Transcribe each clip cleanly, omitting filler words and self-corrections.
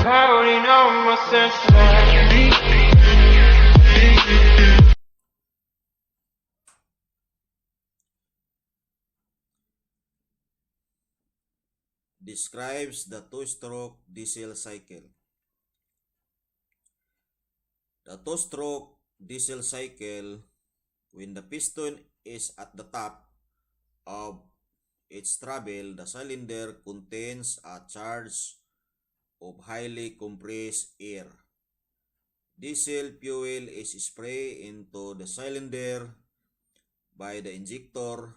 already know my senses. Describes the two-stroke diesel cycle. The two-stroke diesel cycle, when the piston is at the top of its travel, the cylinder contains a charge of highly compressed air. Diesel fuel is sprayed into the cylinder by the injector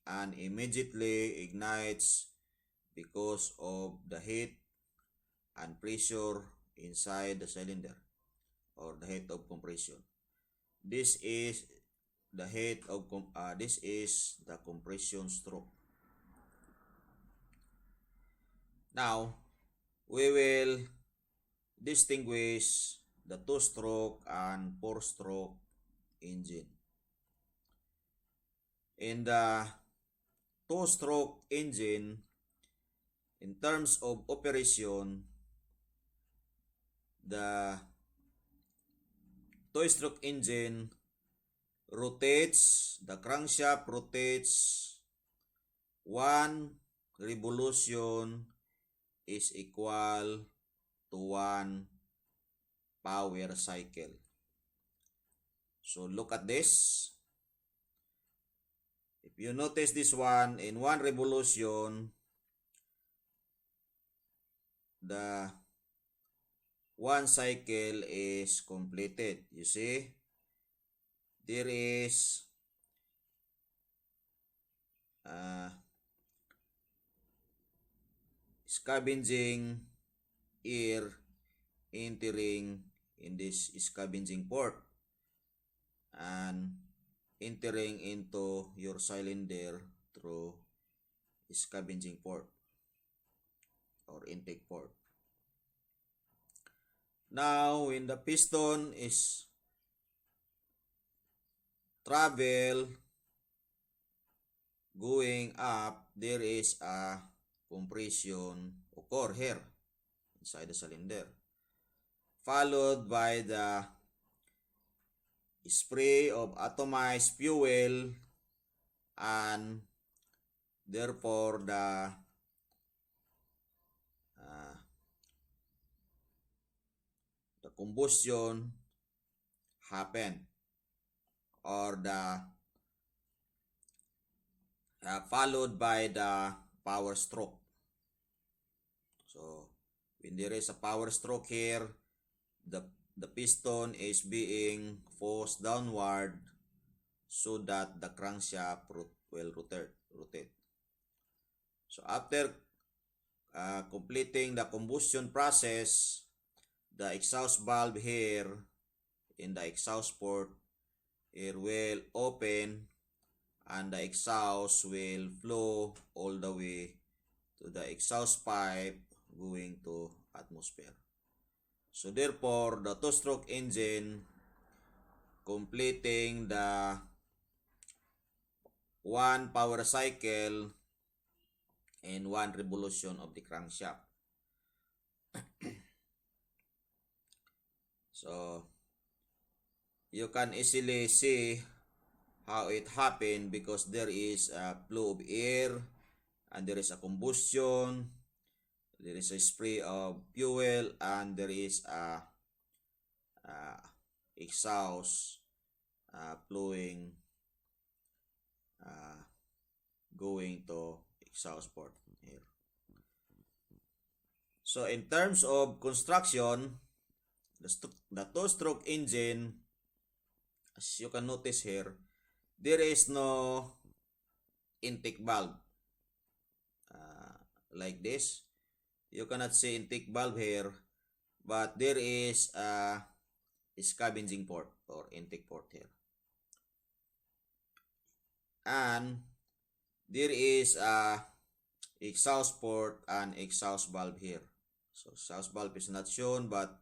and immediately ignites because of the heat and pressure inside the cylinder, or the heat of compression. This is the compression stroke. Now we will distinguish the two-stroke and four-stroke engine. In the two-stroke engine, in terms of operation, the two-stroke engine rotates, the crankshaft rotates 1 revolution is equal to 1 power cycle. So look at this. If you notice this one, in 1 revolution, the 1 cycle is completed. You see, there is scavenging air entering in this scavenging port and entering into your cylinder through scavenging port or intake port. Now when the piston is travel going up, there is a compression occur here inside the cylinder, followed by the spray of atomized fuel, and therefore the combustion happen, or the followed by the power stroke. So when there is a power stroke here, the piston is being forced downward so that the crankshaft will rotate. So after completing the combustion process, the exhaust valve here in the exhaust port here will open and the exhaust will flow all the way to the exhaust pipe going to atmosphere. So therefore, the two-stroke engine completing the 1 power cycle and 1 revolution of the crankshaft. So you can easily see how it happened, because there is a flow of air and there is a combustion, there is a spray of fuel, and there is a exhaust flowing going to exhaust port here. So in terms of construction, the two-stroke engine, as you can notice here, there is no intake valve like this. You cannot see intake valve here, but there is a scavenging port or intake port here, and there is a exhaust port and exhaust valve here. So exhaust valve is not shown, but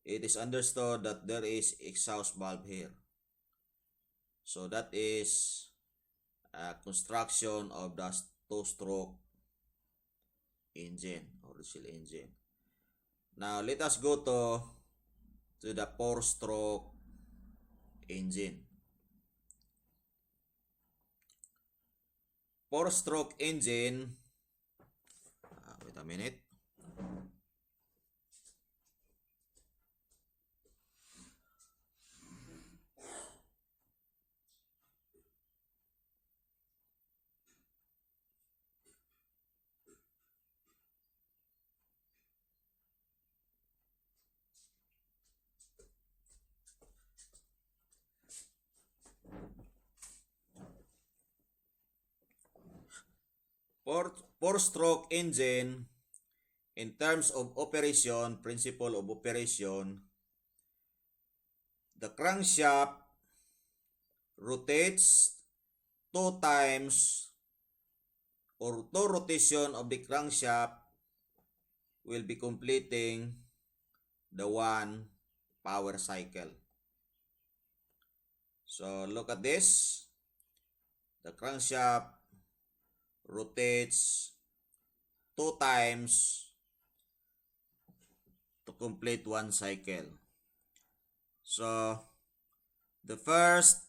it is understood that there is exhaust valve here. So that is construction of the two-stroke engine or diesel engine. Now let us go to the four-stroke engine. Four-stroke engine. Wait a minute. Four-stroke engine, in terms of operation, principle of operation, the crankshaft rotates 2 times, or 2 rotation of the crankshaft will be completing the 1 power cycle. So look at this. The crankshaft rotates 2 times to complete 1 cycle. So the first,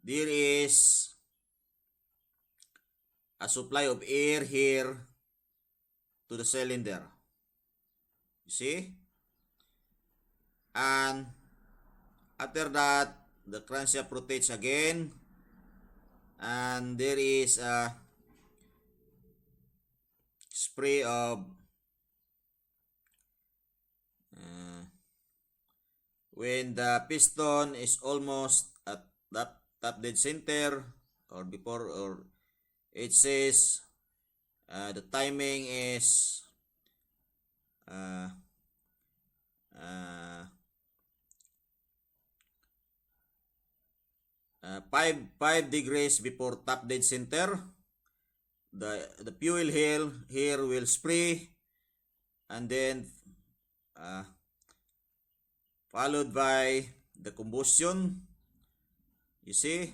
there is a supply of air here to the cylinder. You see? And after that, the crankshaft rotates again, and there is a spray of when the piston is almost at that top dead center, or before, or it says the timing is 5 degrees before top dead center. The fuel here will spray, and then followed by the combustion, you see,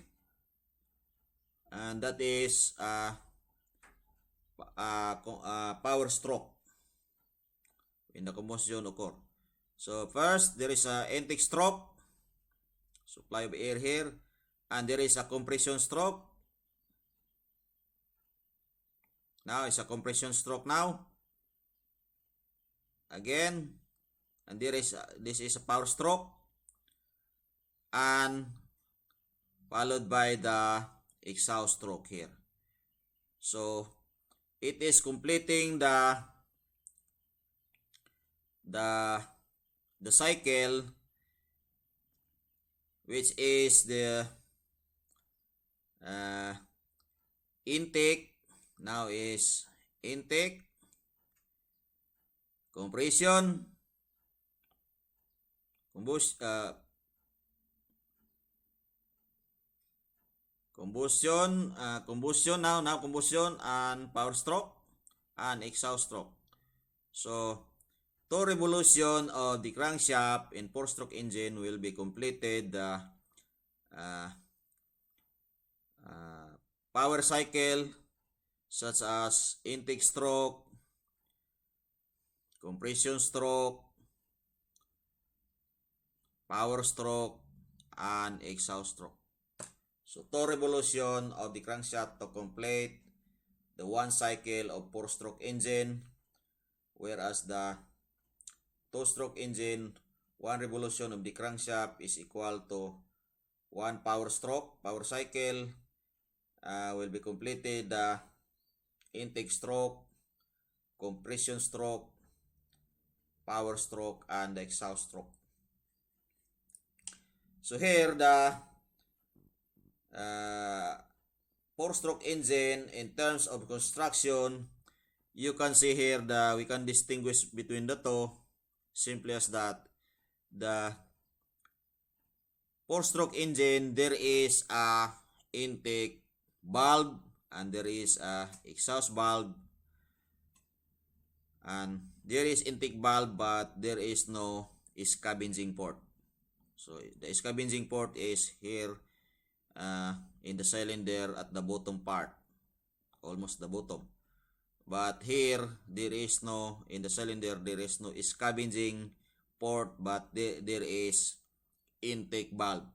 and that is power stroke when the combustion occur. So first, there is a intake stroke, supply of air here, and there is a compression stroke. Now it's a compression stroke now. Again, and this is a power stroke, and followed by the exhaust stroke here. So it is completing the cycle, which is the intake. Now is intake, compression, combustion, and power stroke and exhaust stroke. So 2 revolution of the crankshaft in 4-stroke engine will be completed the power cycle, such as intake stroke, compression stroke, power stroke, and exhaust stroke. So 2 revolution of the crankshaft to complete the 1 cycle of 4-stroke engine, whereas the 2-stroke engine, 1 revolution of the crankshaft is equal to 1 power cycle. Will be completed the intake stroke, compression stroke, power stroke, and the exhaust stroke. So here the 4-stroke engine, in terms of construction, you can see here that we can distinguish between the two, simply as that the 4-stroke engine, there is a intake valve and there is a exhaust valve, and there is intake valve but there is no scavenging port. So the scavenging port is here in the cylinder at the bottom part, almost the bottom. But here there is no, in the cylinder there is no scavenging port, but there is intake valve.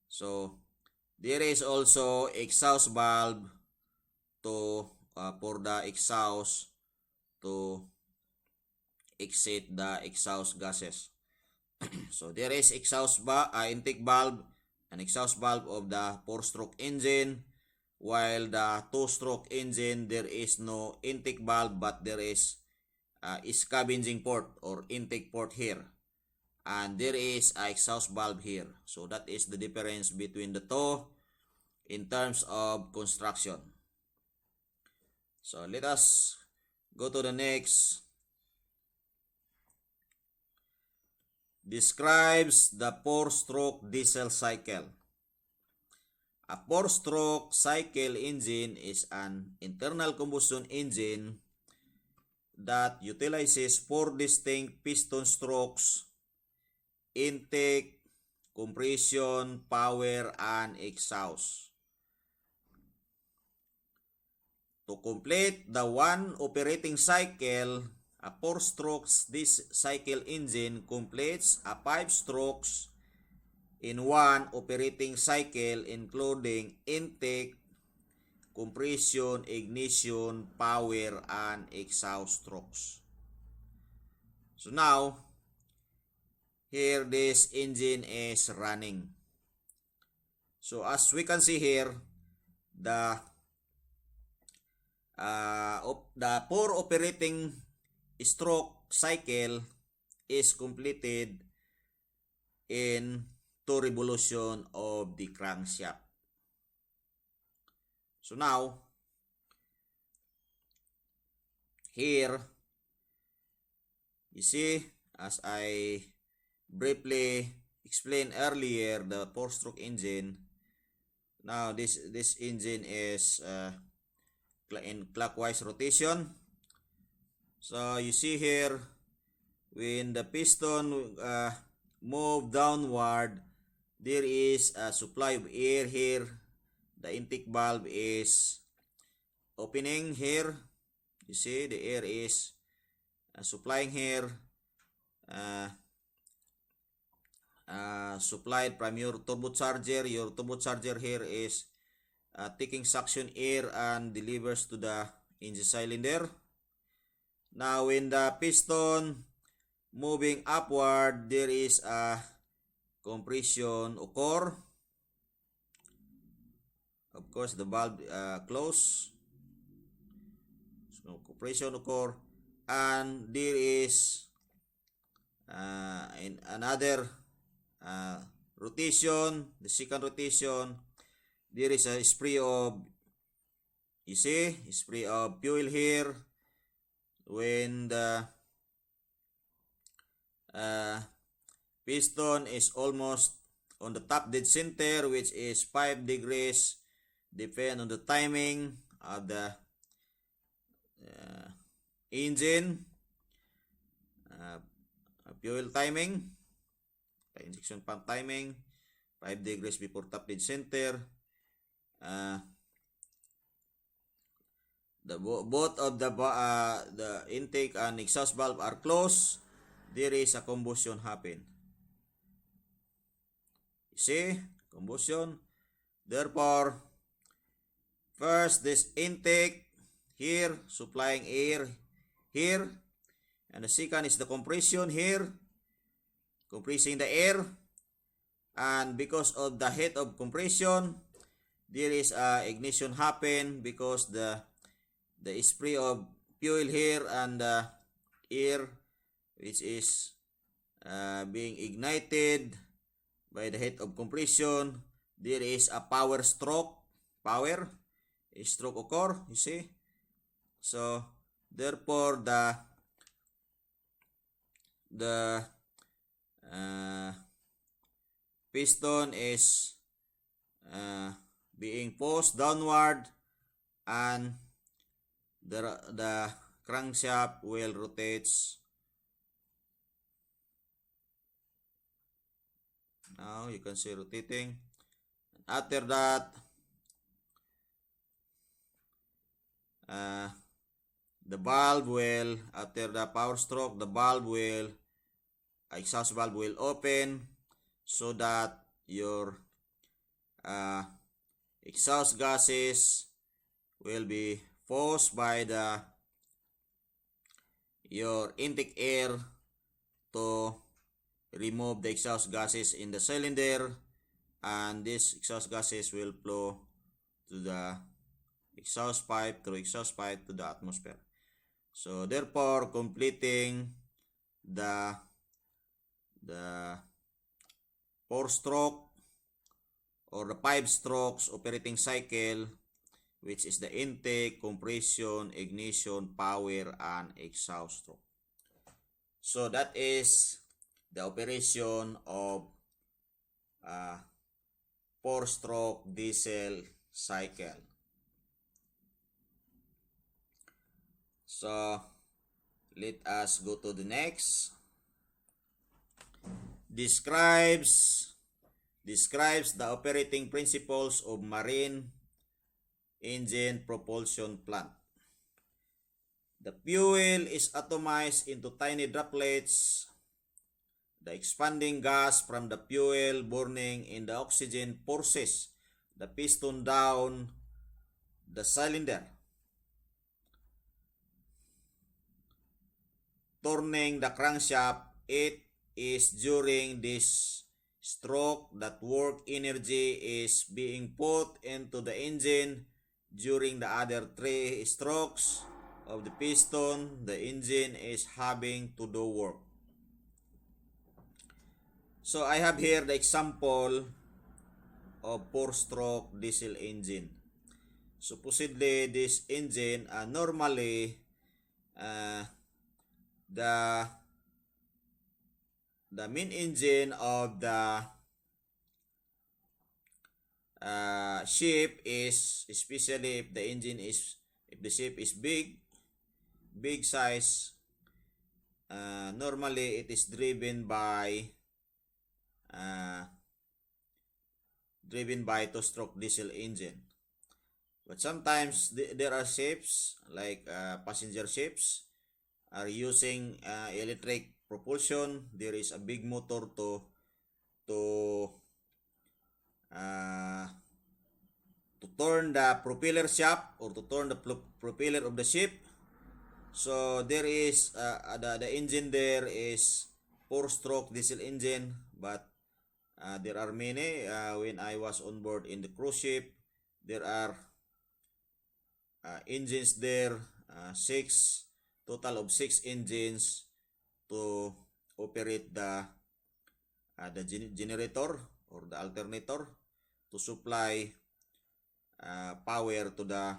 So there is also exhaust valve to for the exhaust to exit the exhaust gases. So there is intake valve and exhaust valve of the 4-stroke engine, while the 2-stroke engine there is no intake valve but there is scavenging port or intake port here, and there is a exhaust valve here. So that is the difference between the two in terms of construction. So let us go to the next. Describes the 4-stroke diesel cycle. A 4-stroke cycle engine is an internal combustion engine that utilizes 4 distinct piston strokes: intake, compression, power, and exhaust. To complete the one operating cycle, a 4-stroke this cycle engine completes a 5 strokes in one operating cycle, including intake, compression, ignition, power, and exhaust strokes. So now, here this engine is running. So as we can see here, the 4 operating stroke cycle is completed in 2 revolution of the crankshaft. So now, here, you see, as I briefly explained earlier, the 4-stroke engine, now this engine is in clockwise rotation. So you see here, when the piston move downward, there is a supply of air here. The intake valve is opening here. You see the air is supplying here, supplied from your turbocharger. Your turbocharger here is taking suction air and delivers to the engine cylinder. Now when the piston moving upward, there is a compression occur. Of course, the valve close, so compression occur, and there is in another rotation, the second rotation, there is a spray of, you see, spray of fuel here. When the piston is almost on the top dead center, which is 5 degrees, depend on the timing of the engine, fuel timing, injection pump timing, 5 degrees before top dead center. Both of the intake and exhaust valve are closed. There is a combustion happen. You see, combustion. Therefore, first this intake here, supplying air here, and the second is the compression here, compressing the air, and because of the heat of compression, there is a ignition happen because the spray of fuel here and the air, which is being ignited by the heat of compression, there is a power stroke occur, you see. So therefore the piston is being pushed downward, and the crankshaft will rotates. Now you can see rotating. After that, the valve will, after the power stroke, the valve will, exhaust valve will open so that your exhaust gases will be forced by your intake air to remove the exhaust gases in the cylinder, and these exhaust gases will flow to the exhaust pipe, through exhaust pipe to the atmosphere. So therefore, completing the 4-stroke or the 5 strokes operating cycle, which is the intake, compression, ignition, power, and exhaust stroke. So that is the operation of 4-stroke diesel cycle. So let us go to the next. Describes the operating principles of marine engine propulsion plant. The fuel is atomized into tiny droplets. The expanding gas from the fuel burning in the oxygen forces the piston down the cylinder, turning the crankshaft. It is during this stroke that work energy is being put into the engine. During the other 3 strokes of the piston, the engine is having to do work. So I have here the example of 4-stroke diesel engine. Supposedly this engine, normally the main engine of the ship is, especially if the ship is big size, normally it is driven by 2-stroke diesel engine. But sometimes there are ships like passenger ships are using electric propulsion. There is a big motor to turn the propeller shaft or to turn the propeller of the ship. So there is the engine there is 4-stroke diesel engine, but there are many. When I was on board in the cruise ship, there are engines there, total of 6 engines to operate the generator or the alternator to supply power to the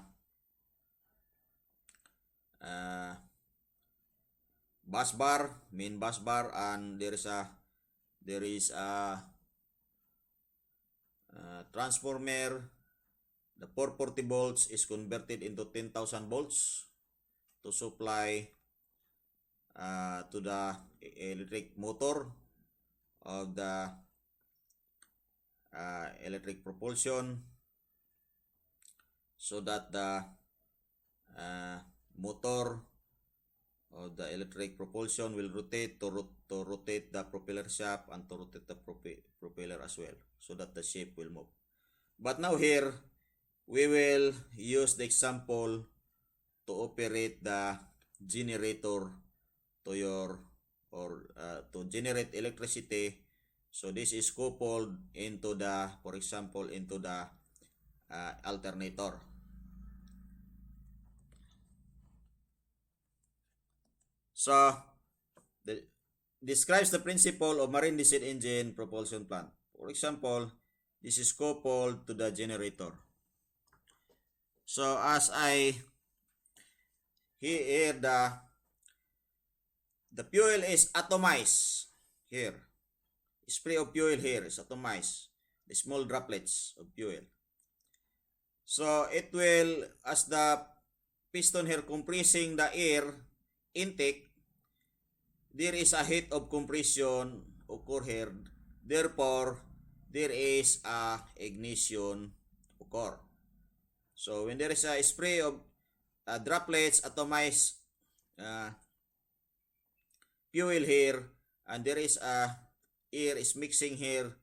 main bus bar, and there is a transformer. The 440 volts is converted into 10,000 volts to supply to the electric motor of the electric propulsion, so that the motor of the electric propulsion will rotate to rotate the propeller shaft and to rotate the propeller as well, so that the ship will move. But now here we will use the example to operate the generator to generate electricity. So this is coupled into the, for example, into the alternator. So describes the principle of marine diesel engine propulsion plant. For example, this is coupled to the generator. So as I here the fuel is atomized here. Spray of fuel here is atomized, the small droplets of fuel. So it will, as the piston here compressing the air intake, there is a heat of compression occur here. Therefore, there is a ignition occur. So when there is a spray of droplets atomized fuel here, and there is air is mixing here,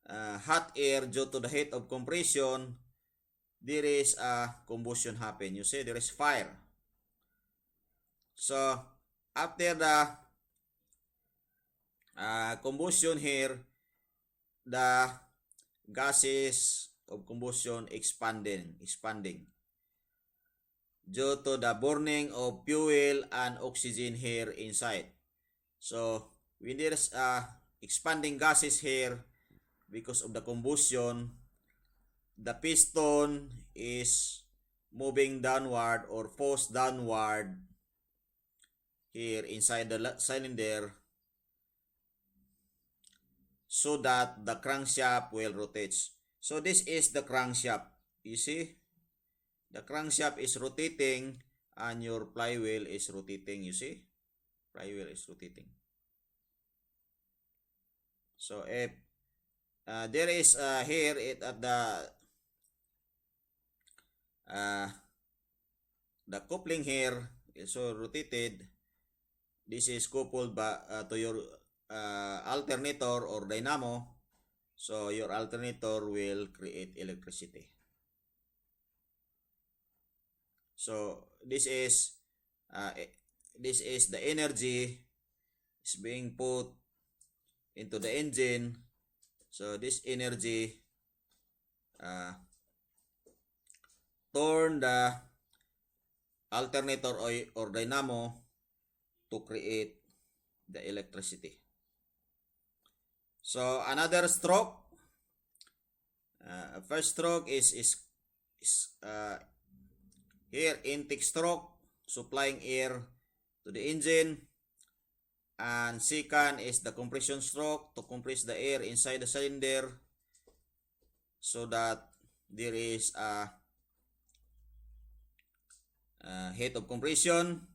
hot air due to the heat of compression, there is a combustion happen. You see, there is fire. So after the combustion here, the gases of combustion expanding due to the burning of fuel and oxygen here inside. So when there's expanding gases here because of the combustion, the piston is moving downward or forced downward here inside the cylinder, so that the crankshaft will rotate. So this is the crankshaft. You see, the crankshaft is rotating and your flywheel is rotating. You see, flywheel is rotating. So if there is here it at the coupling here is so rotated. This is coupled by, to your alternator or dynamo. So your alternator will create electricity. So this is the energy is being put into the engine. So this energy turn the alternator or dynamo to create the electricity. So another stroke, first stroke is here intake stroke, supplying air to the engine, and second is the compression stroke, to compress the air inside the cylinder so that there is a heat of compression.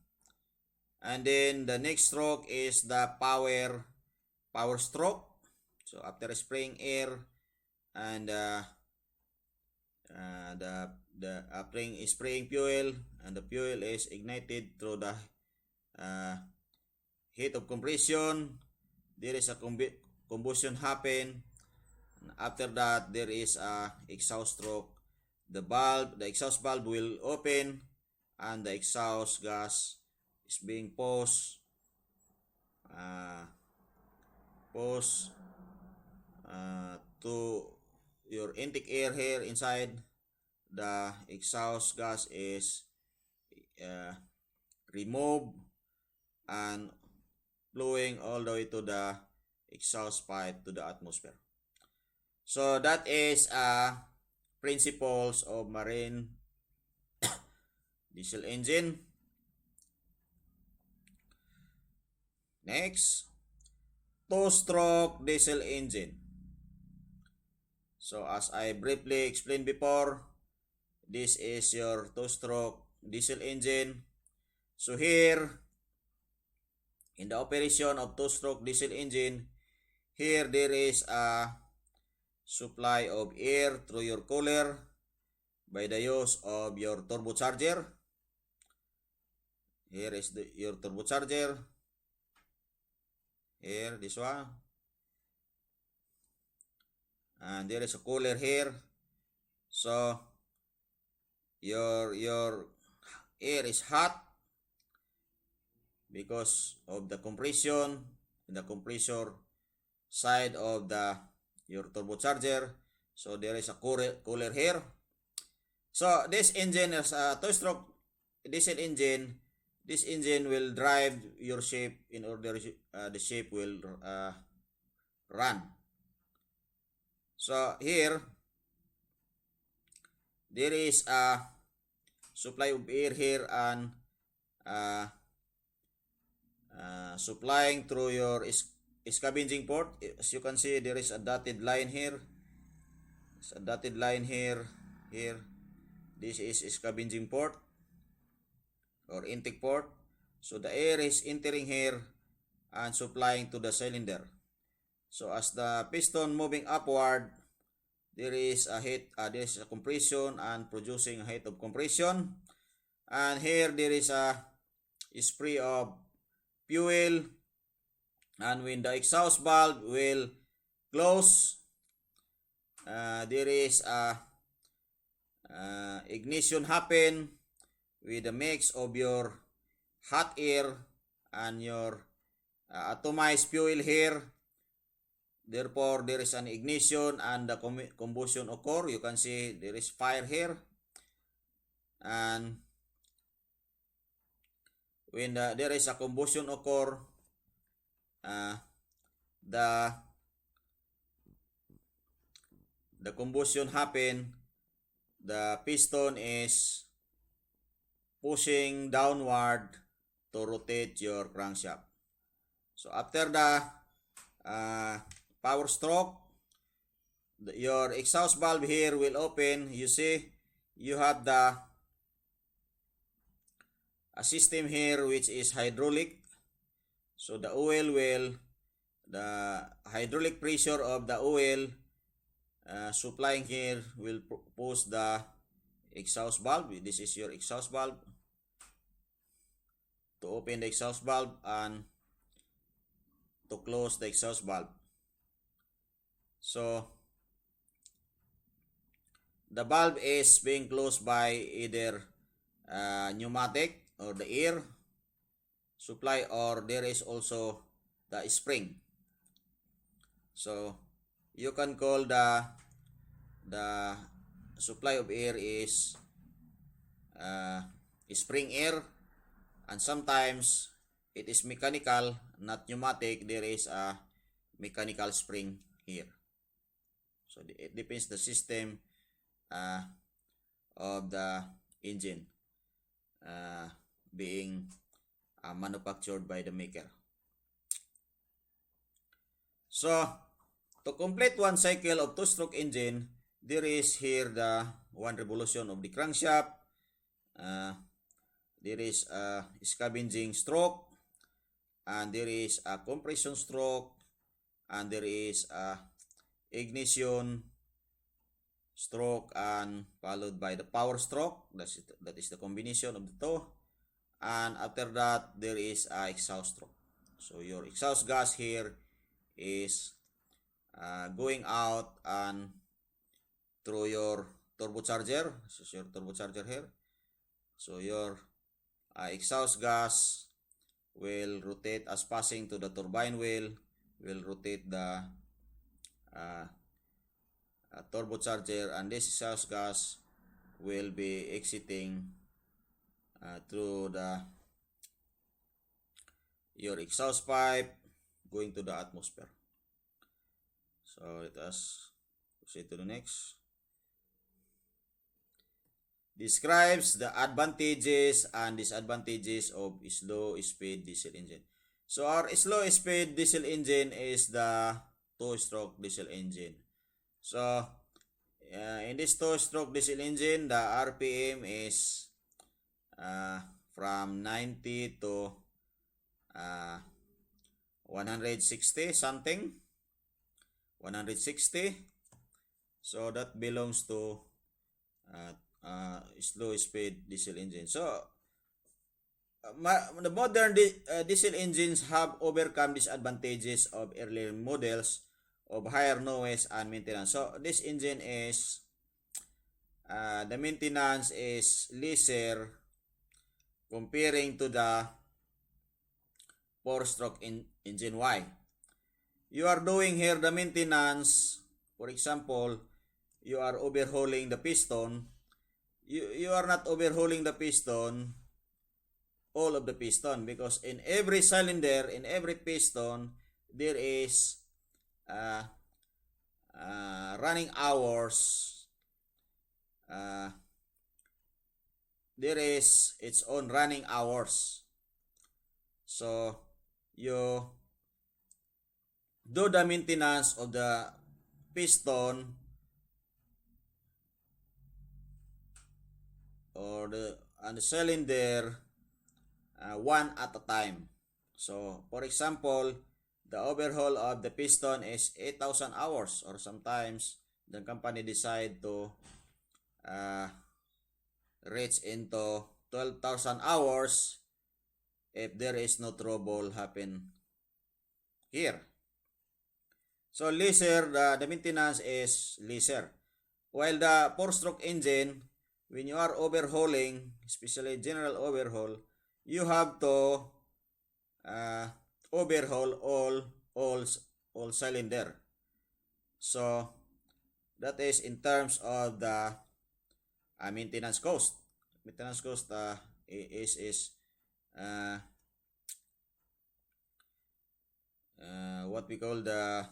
And then the next stroke is the power stroke. So after spraying air and spraying fuel, and the fuel is ignited through the heat of compression, there is a combustion happen. And after that, there is a exhaust stroke. The exhaust valve will open, and the exhaust gas is being pushed to your intake air here inside. The exhaust gas is removed and flowing all the way to the exhaust pipe to the atmosphere. So that is principles of marine diesel engine. Next, two-stroke diesel engine. So as I briefly explained before, this is your two-stroke diesel engine. So here, in the operation of two-stroke diesel engine, here there is a supply of air through your cooler by the use of your turbocharger. Here is your turbocharger. Here, this one. And there is a cooler here. So your air is hot because of the compression in the compressor side of your turbocharger. So there is a cooler here. So this engine is a two-stroke diesel engine. This engine will drive your ship in order the ship will run. So here there is a supply of air here and supplying through your scavenging port. As you can see, there is a dotted line here. There's a dotted line here. This is scavenging port. or intake port. So the air is entering here and supplying to the cylinder. So as the piston moving upward, there is a heat, there is a compression and producing a heat of compression. And here there is a spray of fuel, and when the exhaust valve will close, there is a ignition happen with a mix of your hot air and your atomized fuel here. Therefore, there is an ignition and the combustion occur. You can see there is fire here. And when there is a combustion occur, the combustion happen, the piston is pushing downward to rotate your crankshaft. So after the power stroke, your exhaust valve here will open. You see, you have the a system here which is hydraulic. So the hydraulic pressure of the oil supplying here will push the exhaust valve. This is your exhaust valve. To open the exhaust valve and to close the exhaust valve. So the valve is being closed by either pneumatic or the air supply, or there is also the spring. So you can call the supply of air is spring air, and sometimes it is mechanical, not pneumatic. There is a mechanical spring here. So it depends the system of the engine being manufactured by the maker. So to complete one cycle of two-stroke engine, there is here the one revolution of the crankshaft. There is a scavenging stroke, and there is a compression stroke, and there is a ignition stroke, and followed by the power stroke. That is the combination of the two. And after that, there is a exhaust stroke. So your exhaust gas here is going out and through your turbocharger. This is your turbocharger here. So your exhaust gas will rotate as passing to the turbine wheel, will rotate the turbocharger, and this exhaust gas will be exiting through your exhaust pipe going to the atmosphere. So let us proceed to the next. Describes the advantages and disadvantages of slow speed diesel engine. So our slow speed diesel engine is the two-stroke diesel engine. So in this two-stroke diesel engine, the RPM is from 90 to 160 something, 160. So that belongs to slow speed diesel engine. So the modern diesel engines have overcome disadvantages of earlier models of higher noise and maintenance. So this engine is the maintenance is lesser comparing to the four-stroke engine. Why? You are doing here the maintenance. For example, you are overhauling the piston. You are not overhauling the piston, all of the piston, because in every cylinder, in every piston, there is running hours. There is its own running hours. So you do the maintenance of the piston or the cylinder one at a time. So, for example, the overhaul of the piston is 8,000 hours, or sometimes the company decide to reach into 12,000 hours if there is no trouble happen here. So leisure, the maintenance is leisure. While the four-stroke engine, when you are overhauling, especially general overhaul, you have to overhaul all cylinder. So that is in terms of the maintenance cost. Maintenance cost is what we call the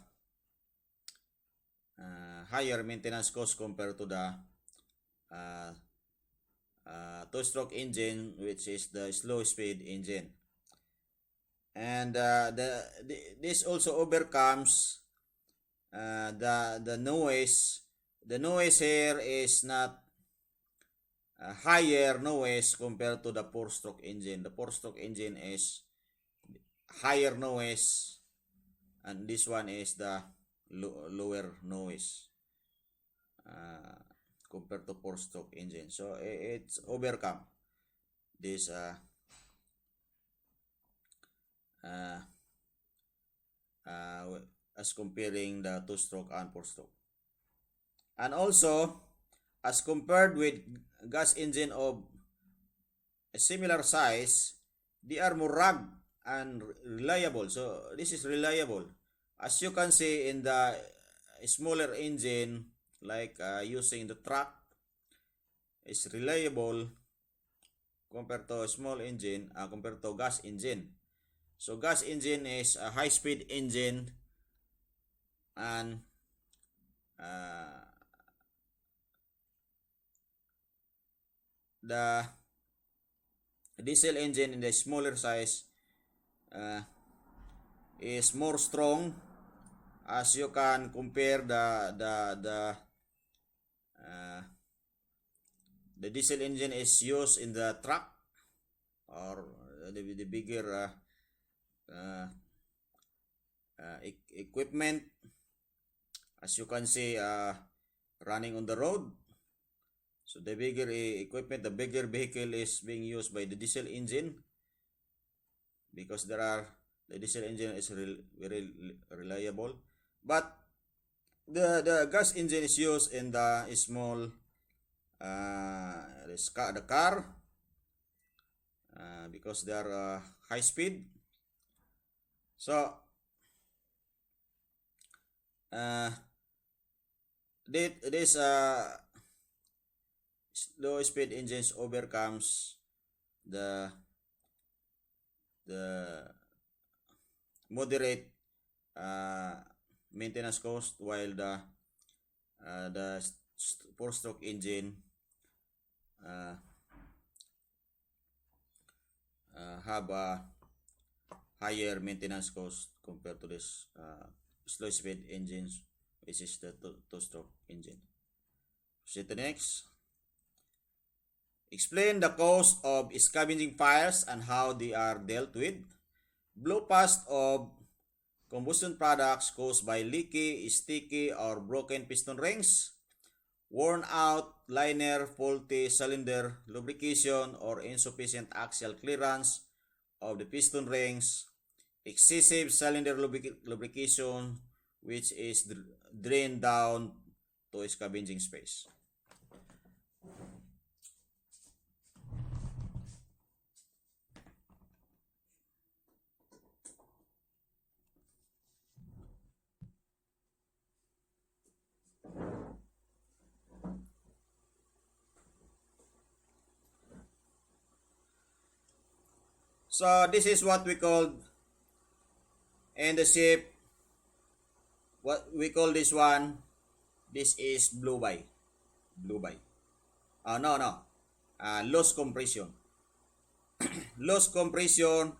higher maintenance cost compared to the two-stroke engine, which is the slow-speed engine. And this also overcomes the noise. The noise here is not higher noise compared to the four-stroke engine. The four-stroke engine is higher noise, and this one is the lower noise compared to four-stroke engine. So it's overcome this as comparing the two-stroke and four-stroke. And also, as compared with gas engine of a similar size, they are more rugged and reliable. So this is reliable. As you can see in the smaller engine, like using the truck, is reliable compared to a small engine, compared to gas engine. So gas engine is a high-speed engine, and the diesel engine in the smaller size is more strong, as you can compare the diesel engine is used in the truck, or the bigger equipment, as you can see, running on the road. So the bigger equipment, the bigger vehicle is being used by the diesel engine, because the diesel engine is very reliable. But the gas engine is used in the small the car, because they are high speed. So this low speed engines overcomes the moderate maintenance cost, while the four-stroke engine have a higher maintenance cost compared to this slow speed engines, which is the two-stroke engine. See the next. Explain the cause of scavenging fires and how they are dealt with. Blow past of combustion products caused by leaky, sticky, or broken piston rings, worn out liner, faulty cylinder lubrication, or insufficient axial clearance of the piston rings, excessive cylinder lubrication, which is drained down to scavenging space. So this is what we call in the ship, what we call this one, this is blow by. Loss compression. Loss compression,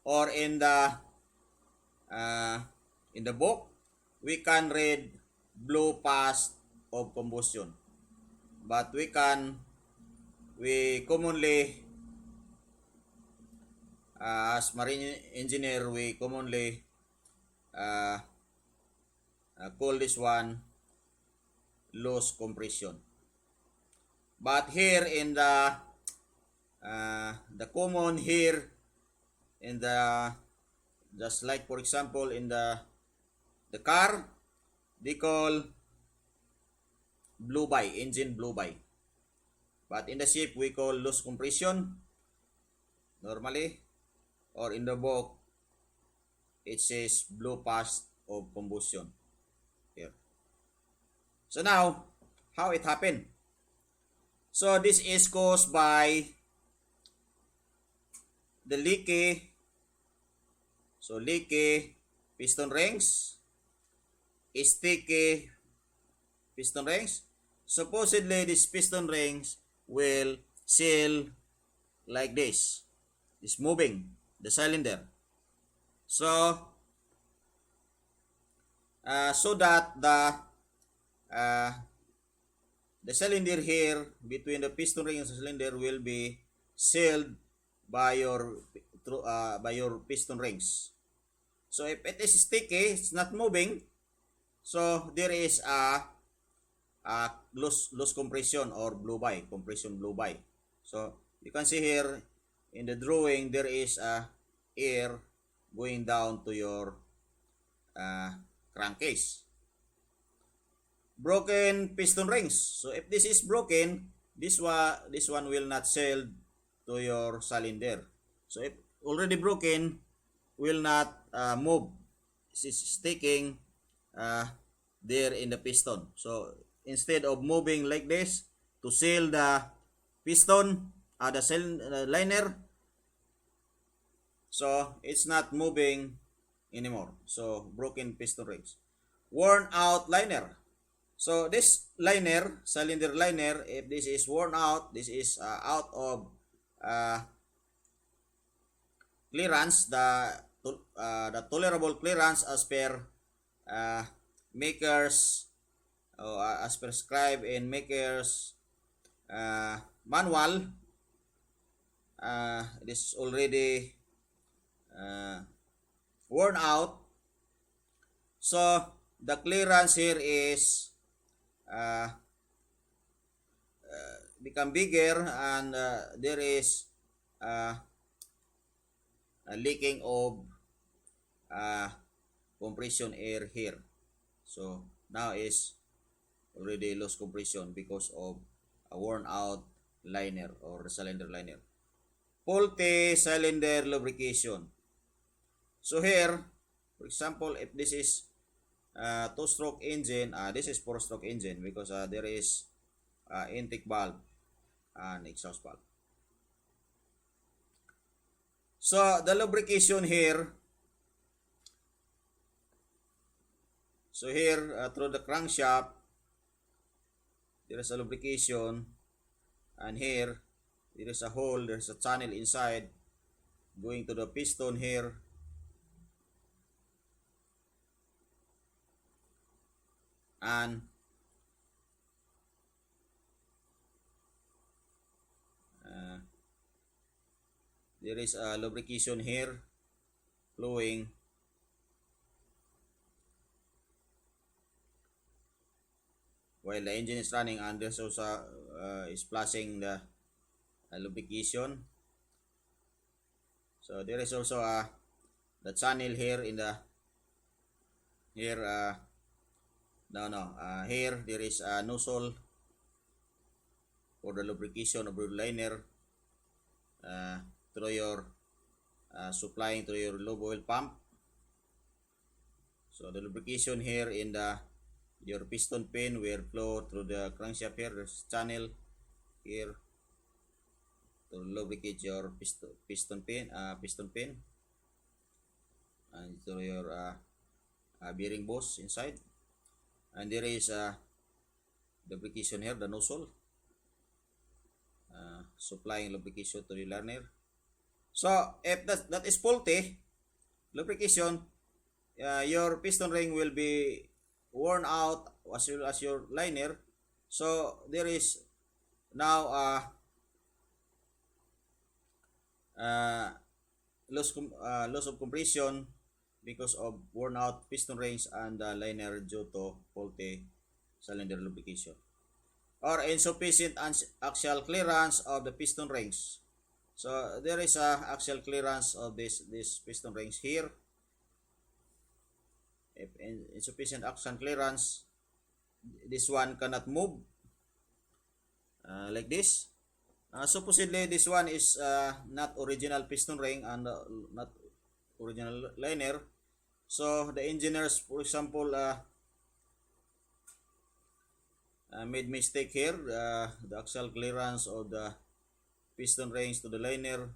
or in the book, we can read blow past of combustion, but we commonly As marine engineer, we commonly uh, call this one loose compression. But here in the common here in the, just like for example in the car, they call blow by, engine blow by. But in the ship we call loose compression normally, or in the book it says blow past of combustion here. So now, how it happened? So this is caused by the leaky, leaky piston rings, sticky piston rings. Supposedly these piston rings will seal like this. It's moving the cylinder. So that uh, the cylinder here between the piston ring and the cylinder will be sealed by your piston rings. So if it is sticky, it's not moving. So there is a loose compression or blow by, compression blow by. So you can see here in the drawing there is air going down to your crankcase. Broken piston rings. So if this is broken, this one will not seal to your cylinder. So if already broken, will not move. It's sticking there in the piston. So instead of moving like this to seal the piston, the liner, so it's not moving anymore. So broken piston rings. Worn out liner. So this liner, cylinder liner, if this is worn out, this is out of clearance, the tolerable clearance as per makers, as prescribed in makers manual. This is already worn out. So the clearance here is become bigger, and there is a leaking of compression air here. So now is already lost compression because of a worn out liner or cylinder liner. Faulty cylinder lubrication. So here, for example, if this is two-stroke engine, this is four-stroke engine because there is intake valve and exhaust valve. So the lubrication here, so here through the crankshaft there is a lubrication, and here there is a hole, there is a channel inside going to the piston here. And there is a lubrication here flowing while the engine is running, and there's also is splashing the lubrication. So there is also the channel here in the here here there is a nozzle for the lubrication of the liner through your supplying to your lube oil pump. So the lubrication here in your piston pin will flow through the crankshaft here. There's channel here to lubricate your piston pin and through your bearing boss inside. And there is lubrication here, the nozzle, supplying lubrication to the liner. So if that is faulty lubrication, your piston ring will be worn out as well as your liner. So there is now loss of compression because of worn out piston rings and the liner due to faulty cylinder lubrication, or insufficient axial clearance of the piston rings. So there is a axial clearance of this piston rings here. If insufficient axial clearance, this one cannot move like this. Supposedly this one is not original piston ring and not original liner. So the engineers, for example, made mistake here. The axial clearance of the piston rings to the liner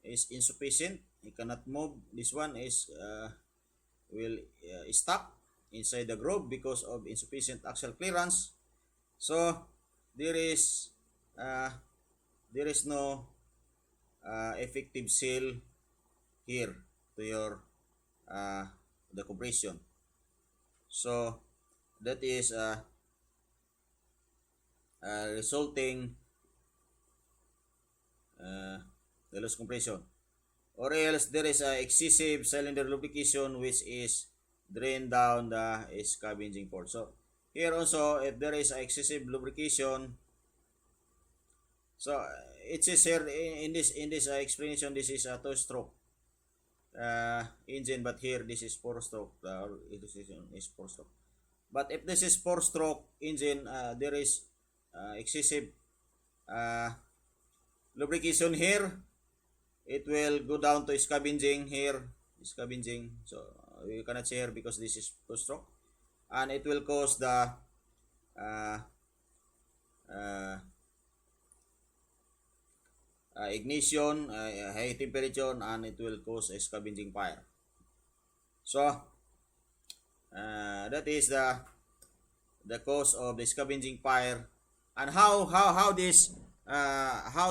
is insufficient. It cannot move. This one is will stuck inside the groove because of insufficient axial clearance. So there is no effective seal here to your the compression. So that is resulting the loss compression, or else there is a excessive cylinder lubrication which is drained down the scavenging port. So here also, if there is excessive lubrication, so it says here in this explanation, this is a 2-stroke engine, but here this is 4-stroke. This is 4-stroke. But if this is 4-stroke engine, there is excessive lubrication here. It will go down to scavenging here, scavenging. So you cannot see here because this is 2-stroke, and it will cause the ignition, high temperature, and it will cause a scavenging fire. So that is the cause of the scavenging fire, and how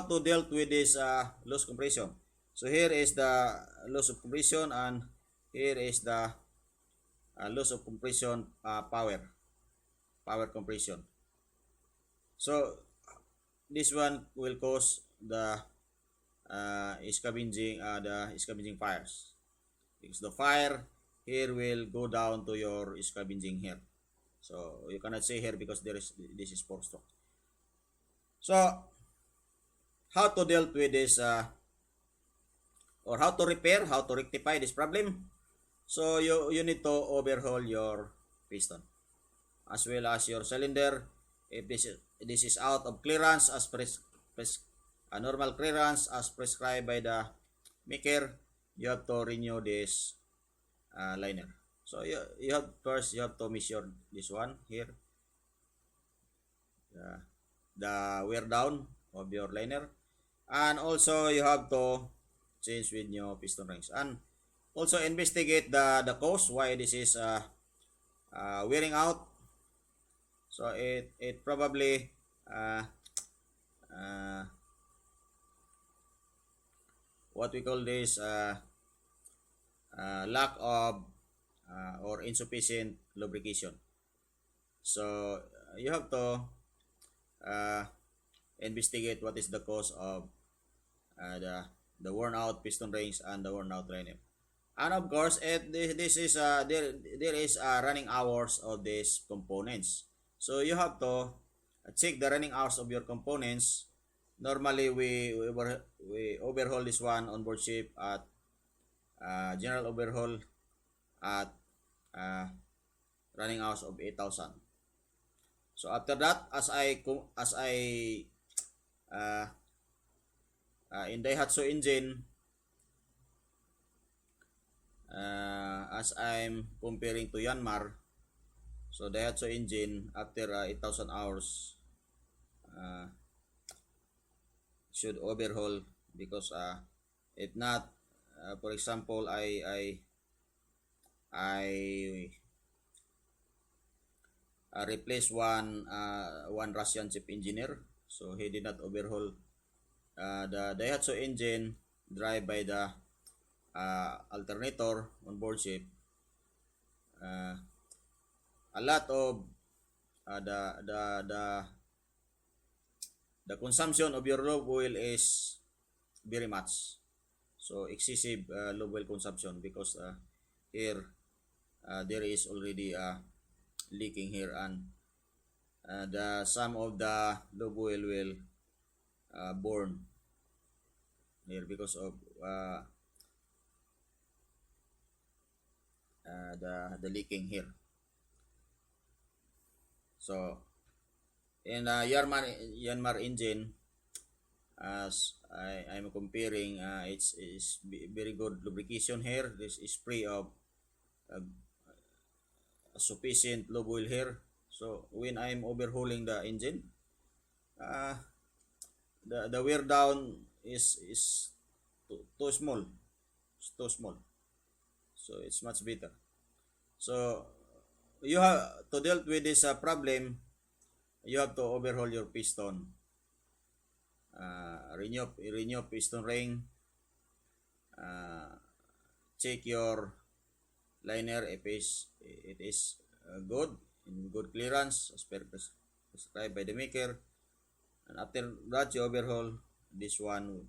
to deal with this loss compression. So here is the loss of compression, and here is the loss of compression power compression. So this one will cause the scavenging fires, because the fire here will go down to your scavenging here. So you cannot see here because this is 4-stroke. So how to deal with this or how to rectify this problem? So you need to overhaul your piston as well as your cylinder. If this is out of clearance as normal clearance as prescribed by the maker, you have to renew this liner. So you have to measure this one here, the wear down of your liner, and also you have to change with new piston rings, and also investigate the cause why this is wearing out. So it probably what we call this lack of or insufficient lubrication. So you have to investigate what is the cause of the worn out piston rings and the worn out liner. And of course, this is there is running hours of these components. So you have to check the running hours of your components. Normally we overhaul this one on board ship at general overhaul at running hours of 8,000. So after that, as I in Daihatsu engine, as I'm comparing to Yanmar, so Daihatsu engine after 8,000 hours should overhaul, because if not, for example, I replaced one Russian chief engineer, so he did not overhaul the Daihatsu engine drive by the alternator on board ship. A lot of the consumption of your lube oil is very much. So excessive lube oil consumption, because here there is already leaking here, and some of the lube oil will burn here because of the leaking here. So in Yanmar engine, as I'm comparing, it's very good lubrication here. This is free of sufficient lube oil here. So when I'm overhauling the engine, uh, the wear down is too small. It's too small. So it's much better. So you have to deal with this problem. You have to overhaul your piston, renew piston ring, check your liner if it is good, in good clearance as per prescribed by the maker, and after that you overhaul this one.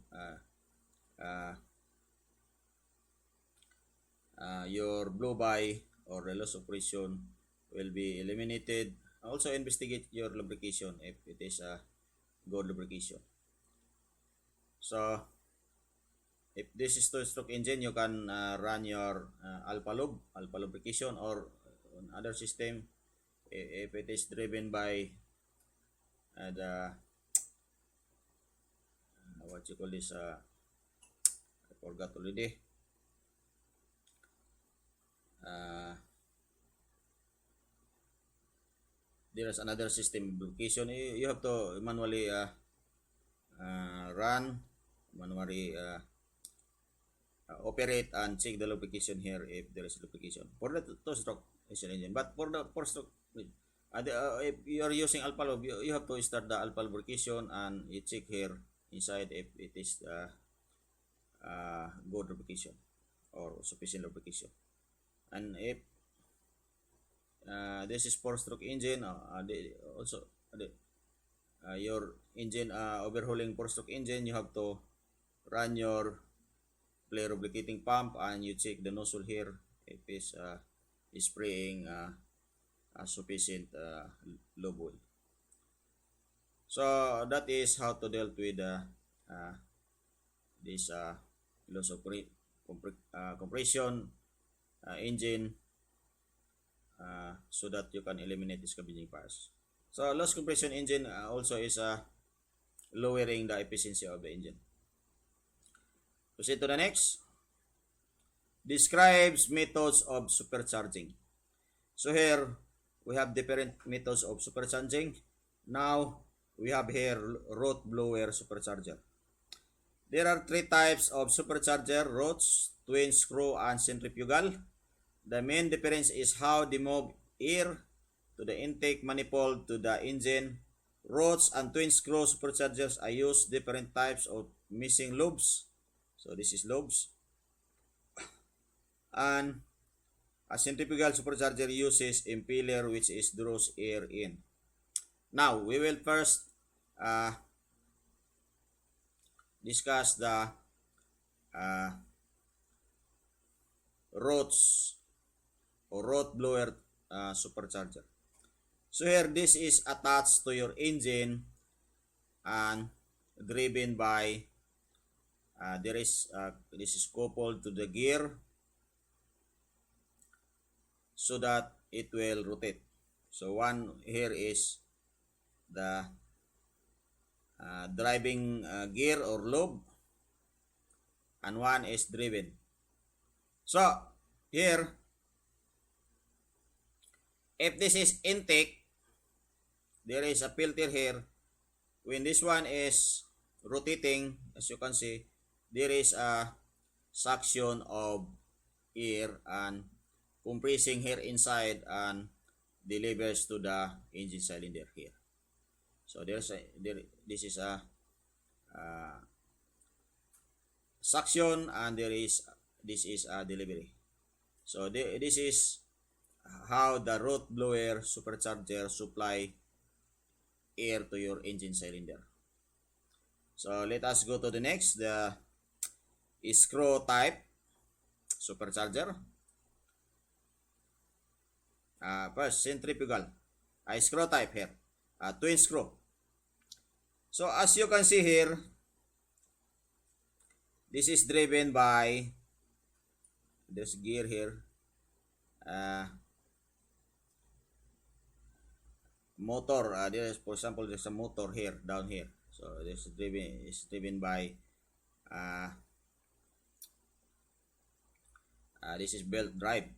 Your blow by or the loss of precision will be eliminated. Also investigate your lubrication if it is a good lubrication. So if this is two-stroke engine, you can run your alpha lubrication, or on other system if it is driven by the what you call this, I forgot already. There is another system lubrication. You have to manually manually operate and check the lubrication here if there is lubrication for the two-stroke engine. But for the four-stroke, if you are using alpha lube, you have to start the alpha lubrication and you check here inside if it is good lubrication or sufficient lubrication. And if this is four-stroke engine, your engine overhauling four-stroke engine, you have to run your flare lubricating pump and you check the nozzle here if it's spraying sufficient lube oil. So that is how to deal with this loss of compression engine, so that you can eliminate these scavenging fires. So loss compression engine also is lowering the efficiency of the engine. Proceed to the next. Describes methods of supercharging. So here we have different methods of supercharging. Now we have here root blower supercharger. There are three types of supercharger: roots, twin screw, and centrifugal. The main difference is how they move air to the intake manifold to the engine. Roots and twin screw superchargers use different types of missing lobes. So this is lobes. And a centrifugal supercharger uses impeller, which is draws air in. Now we will first discuss the roots or root blower supercharger. So here this is attached to your engine and driven by this is coupled to the gear so that it will rotate. So one here is the driving gear or lobe, and one is driven. So here, if this is intake, there is a filter here. When this one is rotating, as you can see, there is a suction of air and compressing here inside and delivers to the engine cylinder here. So this is a suction, and this is a delivery. So this is how the root blower supercharger supply air to your engine cylinder. So let us go to the next. The screw type supercharger. First, centrifugal. Screw type here. Twin screw. So as you can see here, this is driven by, there's gear here, motor. There's, for example, there's a motor here, down here. So this is driven by, this is belt drive.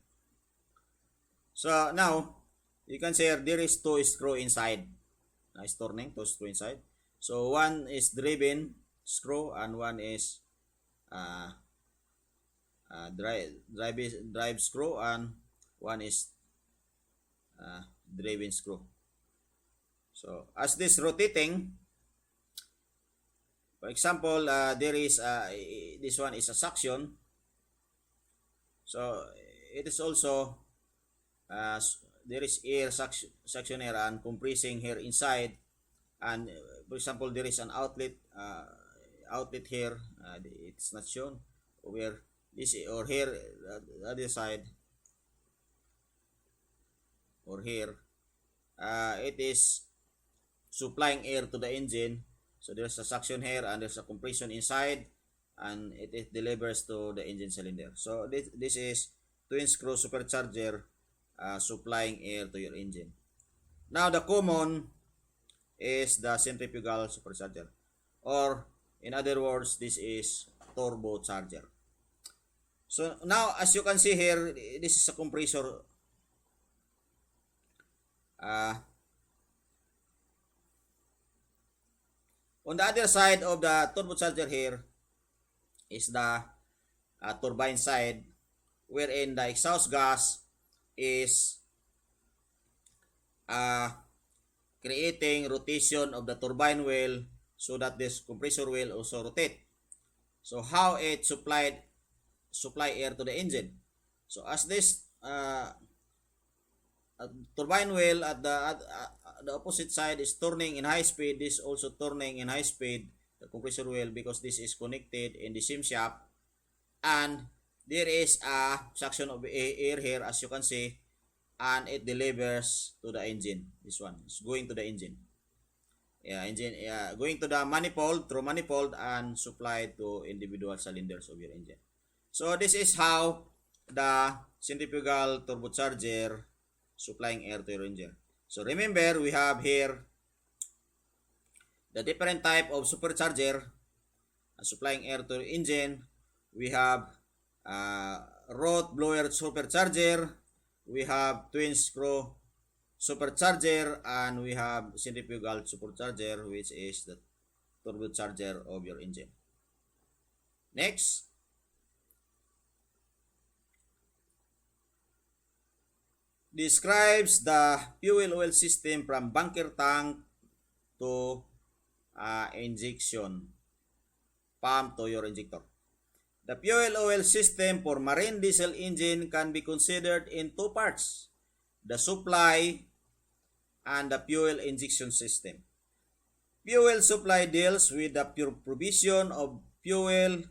So now you can see here, there is two screw inside. Nice turning, two screw inside. So one is driven screw and one is drive screw, and one is driven screw. So as this rotating, for example, there is this one is a suction. So it is also there is air suction air and compressing here inside, and for example, there is an outlet here. It's not shown where this, or here the other side, or here it is supplying air to the engine. So there's a suction here and there's a compression inside, and it delivers to the engine cylinder. So this is twin screw supercharger supplying air to your engine. Now the common is the centrifugal supercharger, or in other words, this is turbocharger. So now as you can see here, this is a compressor. On the other side of the turbocharger here is the turbine side, wherein the exhaust gas is creating rotation of the turbine wheel so that this compressor will also rotate. So how it supply air to the engine? So as this turbine wheel at the opposite side is turning in high speed, this also turning in high speed, the compressor wheel, because this is connected in the same shaft, and there is a suction of air here, as you can see, and it delivers to the engine. This one is going to the engine. Going to the manifold, through manifold, and supplied to individual cylinders of your engine. So this is how the centrifugal turbocharger supplying air to your engine. So remember, we have here the different type of supercharger supplying air to the engine. We have Roth blower supercharger, we have twin screw supercharger, and we have centrifugal supercharger, which is the turbocharger of your engine. Next, describes the fuel oil system from bunker tank to injection pump to your injector. The fuel oil system for marine diesel engine can be considered in two parts: the supply and the fuel injection system. Fuel supply deals with the provision of fuel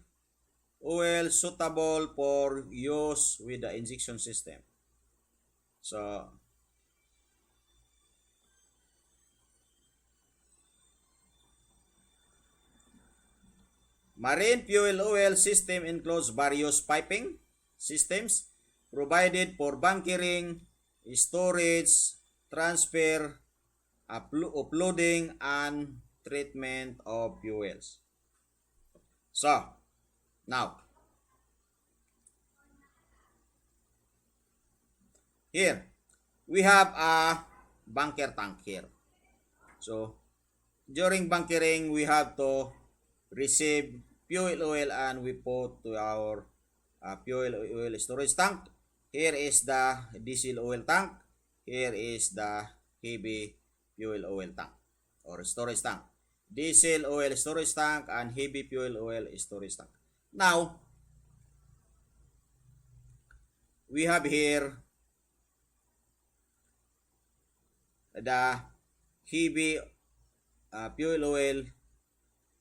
oil suitable for use with the injection system. So marine fuel oil system includes various piping systems provided for bunkering, storage, transfer, uploading, and treatment of fuels. So, now, here, we have a bunker tank here. So, during bunkering, we have to receive fuel oil and we put to our fuel oil storage tank. Here is the diesel oil tank. Here is the heavy fuel oil tank or storage tank. Diesel oil storage tank and heavy fuel oil storage tank. Now, we have here the heavy fuel oil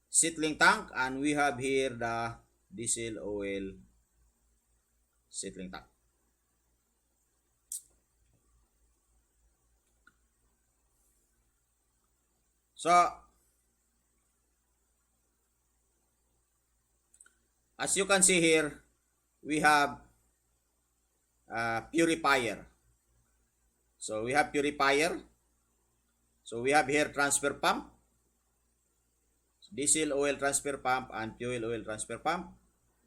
settling tank, and we have here the diesel oil settling tank. So, as you can see here, we have purifier. So we have purifier. So we have here transfer pump, diesel oil transfer pump, and fuel oil transfer pump.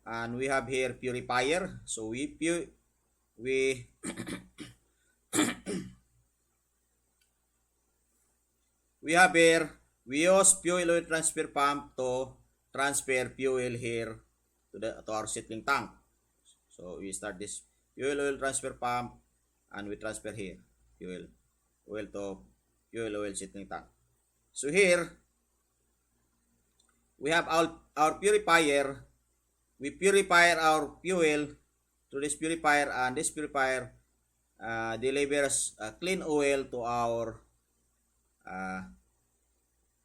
And we have here purifier. So we we have here, we use fuel oil transfer pump to transfer fuel here to our settling tank. So we start this fuel oil transfer pump and we transfer here fuel oil to fuel oil settling tank. So here we have our purifier. We purify our fuel to this purifier, and this purifier delivers clean oil to our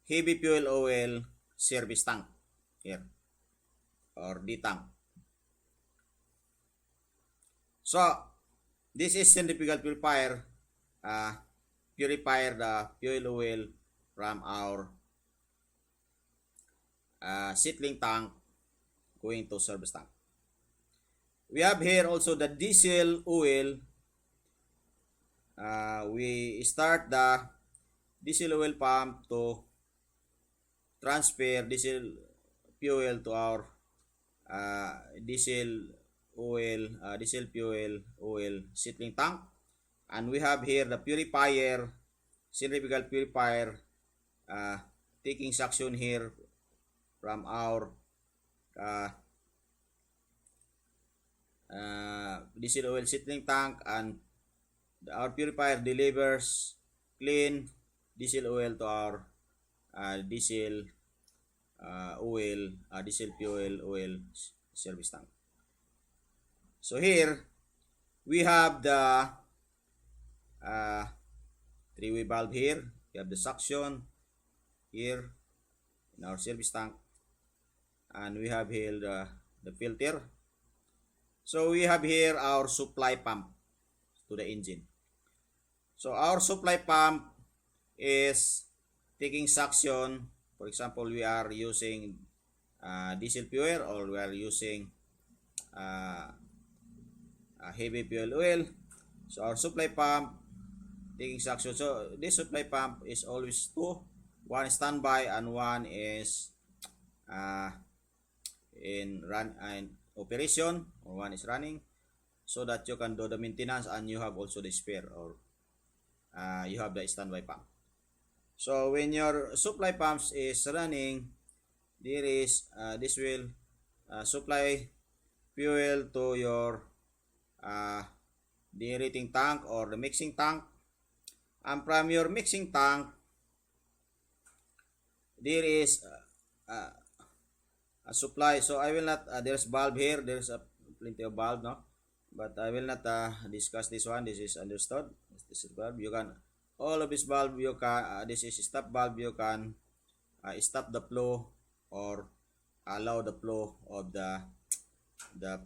heavy fuel oil service tank here, or D tank. So this is centrifugal purifier, purify the fuel oil from our settling tank going to service tank. We have here also the diesel oil. We start the diesel oil pump to transfer diesel fuel to our diesel fuel oil settling tank. And we have here the purifier, centrifugal purifier, taking suction here from our diesel oil settling tank, and our purifier delivers clean diesel oil to our diesel fuel oil service tank. So here we have the three-way valve here. We have the suction here in our service tank, and we have here the filter. So we have here our supply pump to the engine. So our supply pump is taking suction. For example, we are using diesel fuel, or we are using heavy fuel oil. So our supply pump taking suction. So this supply pump is always two. One is standby and one is in operation, or one is running, so that you can do the maintenance and you have also the spare, or you have the standby pump. So when your supply pumps is running, there is this will supply fuel to your deaerating tank or the mixing tank, and from your mixing tank there is a supply. So I will not there's valve here, there's a plenty of valve, no, but I will not discuss this one. This is understood. This is valve. You can, all of this valve, you can this is stop valve. You can stop the flow or allow the flow of the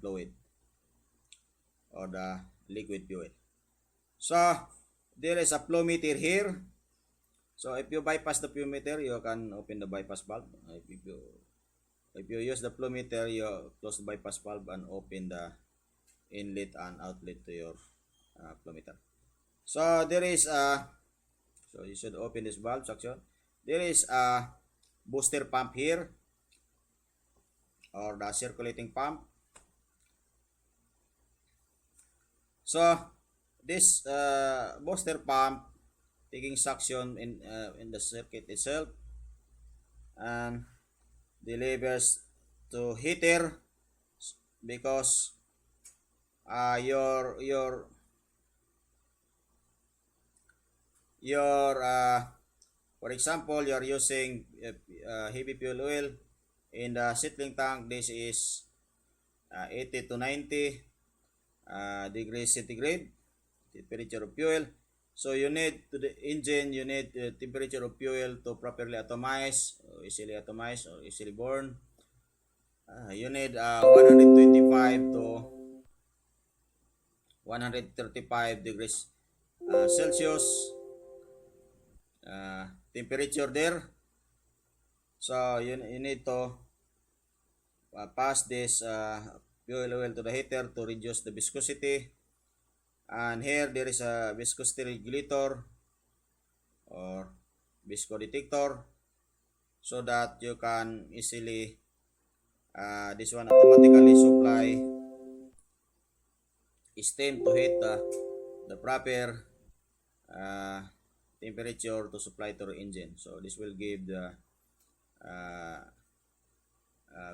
fluid or the liquid fuel. So there is a flow meter here. So if you bypass the flow meter, you can open the bypass valve. If you use the flow meter, you close the bypass valve and open the inlet and outlet to your flow meter. So there is so you should open this valve suction. There is a booster pump here, or the circulating pump. So this booster pump taking suction in the circuit itself and delivers to heater, because your for example, you're using heavy fuel oil in the settling tank. This is 80 to 90 degrees centigrade temperature of fuel. So you need to the engine, you need the temperature of fuel to properly atomize, or easily burn. You need 125 to 135 degrees Celsius temperature there. So you need to pass this fuel oil to the heater to reduce the viscosity. And here there is a viscosity regulator or visco detector, so that you can easily this one automatically supply steam to heat the proper temperature to supply to the engine. So this will give the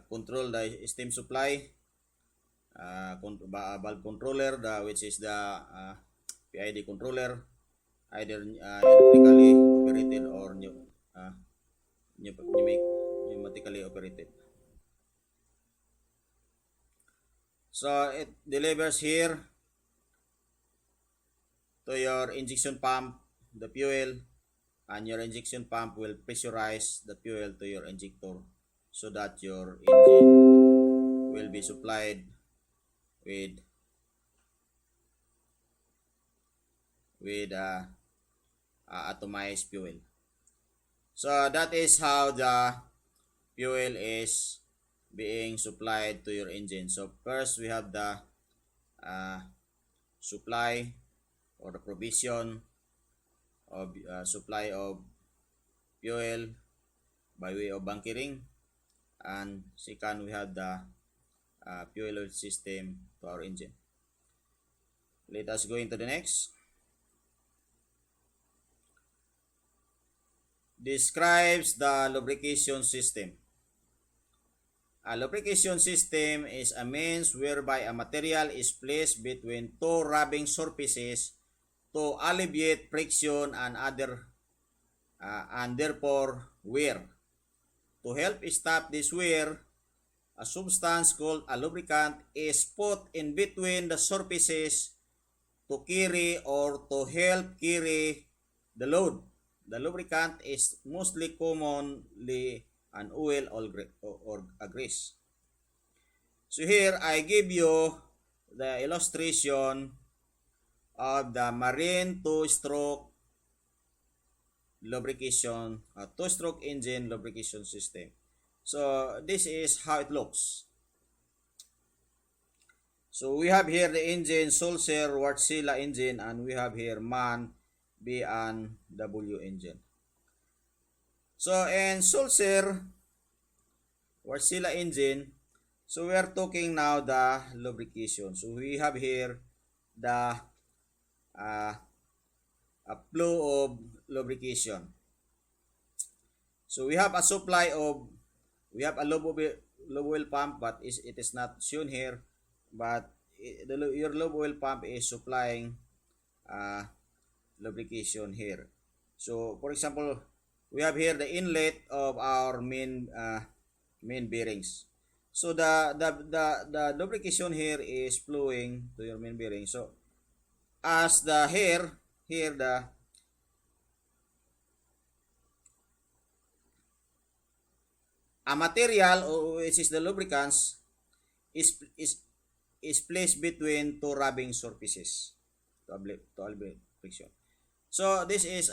control the steam supply, valve controller, which is the PID controller, either electrically operated or pneumatically operated. So it delivers here to your injection pump the fuel, and your injection pump will pressurize the fuel to your injector, so that your engine will be supplied with atomized fuel. So that is how the fuel is being supplied to your engine. So first we have the supply or the provision of supply of fuel by way of bunkering, and second we have the fuel oil system to our engine. Let us go into the next. Describes the lubrication system. A lubrication system is a means whereby a material is placed between two rubbing surfaces to alleviate friction and therefore wear. To help stop this wear, a substance called a lubricant is put in between the surfaces to carry or to help carry the load. The lubricant is mostly commonly an oil or a grease. So here I give you the illustration of the marine two-stroke lubrication, two-stroke engine lubrication system. So this is how it looks. So we have here the engine Sulzer Wärtsilä engine, and we have here MAN B&W engine. So in Sulzer Wärtsilä engine, so we are talking now the lubrication. So we have here the a flow of lubrication. So we have a supply of, we have a low oil pump, but it is not shown here, but your low oil pump is supplying lubrication here. So for example, we have here the inlet of our main bearings. So the lubrication here is flowing to your main bearing. So as the here the a material, which is the lubricants, is placed between two rubbing surfaces to alleviate friction. So this is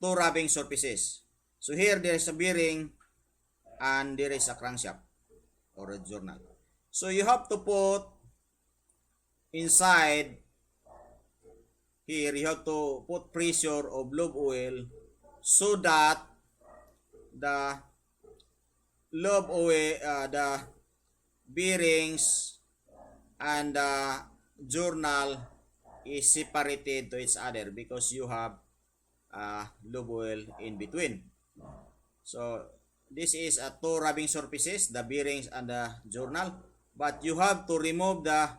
two rubbing surfaces. So here there is a bearing and there is a crankshaft or a journal. So you have to put inside here, you have to put pressure of lube oil, so that the lube oil, the bearings and the journal is separated to each other, because you have lube oil in between. So this is a two rubbing surfaces, the bearings and the journal, but you have to remove the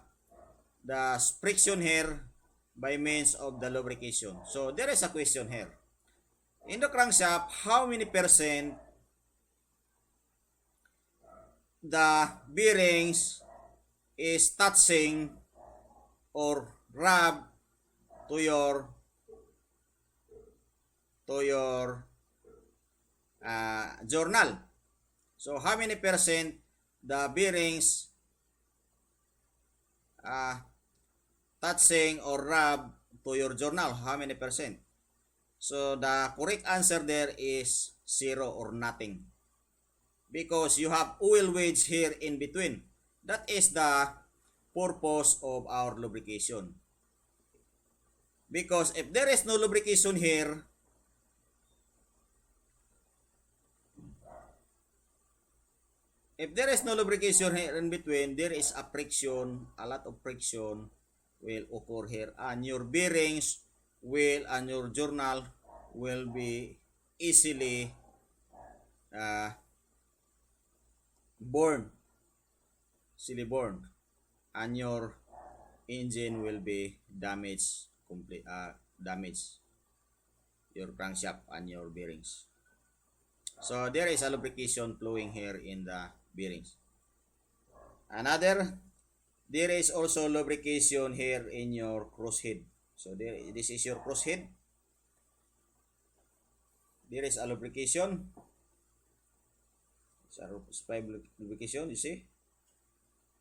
friction here by means of the lubrication. So there is a question here. In the crankshaft, how many percent the bearings is touching or rub to your journal. So how many percent the bearings touching or rub to your journal? How many percent? So the correct answer there is 0 or nothing, because you have oil wedge here in between. That is the purpose of our lubrication. Because if there is no lubrication here, here in between, there is a friction, a lot of friction will occur here, and your bearings and your journal will be easily burned, and your engine will be damaged, your crankshaft and your bearings. So there is a lubrication flowing here in the bearings. There is also lubrication here in your crosshead. So this is your crosshead. There is a lubrication. It's a lubrication, you see.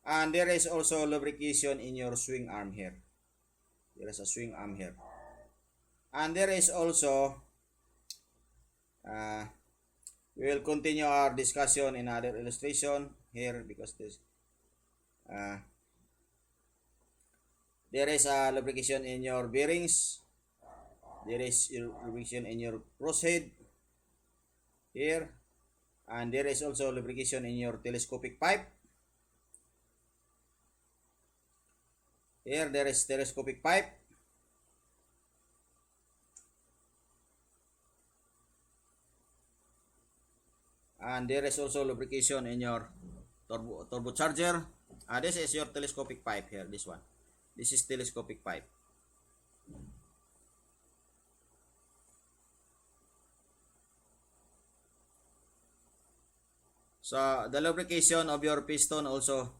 And there is also lubrication in your swing arm here. There is a swing arm here. And there is also, we will continue our discussion in other illustration here, because this there is a lubrication in your bearings. There is lubrication in your crosshead here, and there is also lubrication in your telescopic pipe. Here there is telescopic pipe. And there is also lubrication in your turbocharger. This is your telescopic pipe here, this one. This is telescopic pipe. So the lubrication of your piston also,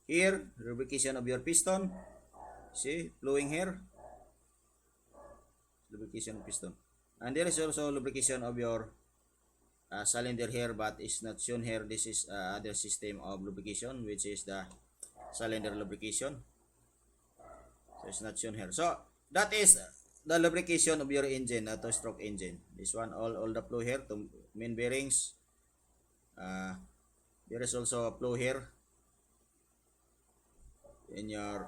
here, lubrication of your piston, see, flowing here, lubrication of piston. And there is also lubrication of your cylinder here, but it's not shown here. This is other system of lubrication, which is the cylinder lubrication. So it's not shown here. So that is the lubrication of your engine, the two-stroke engine. This one, all the flow here to main bearings. There is also a flow here in your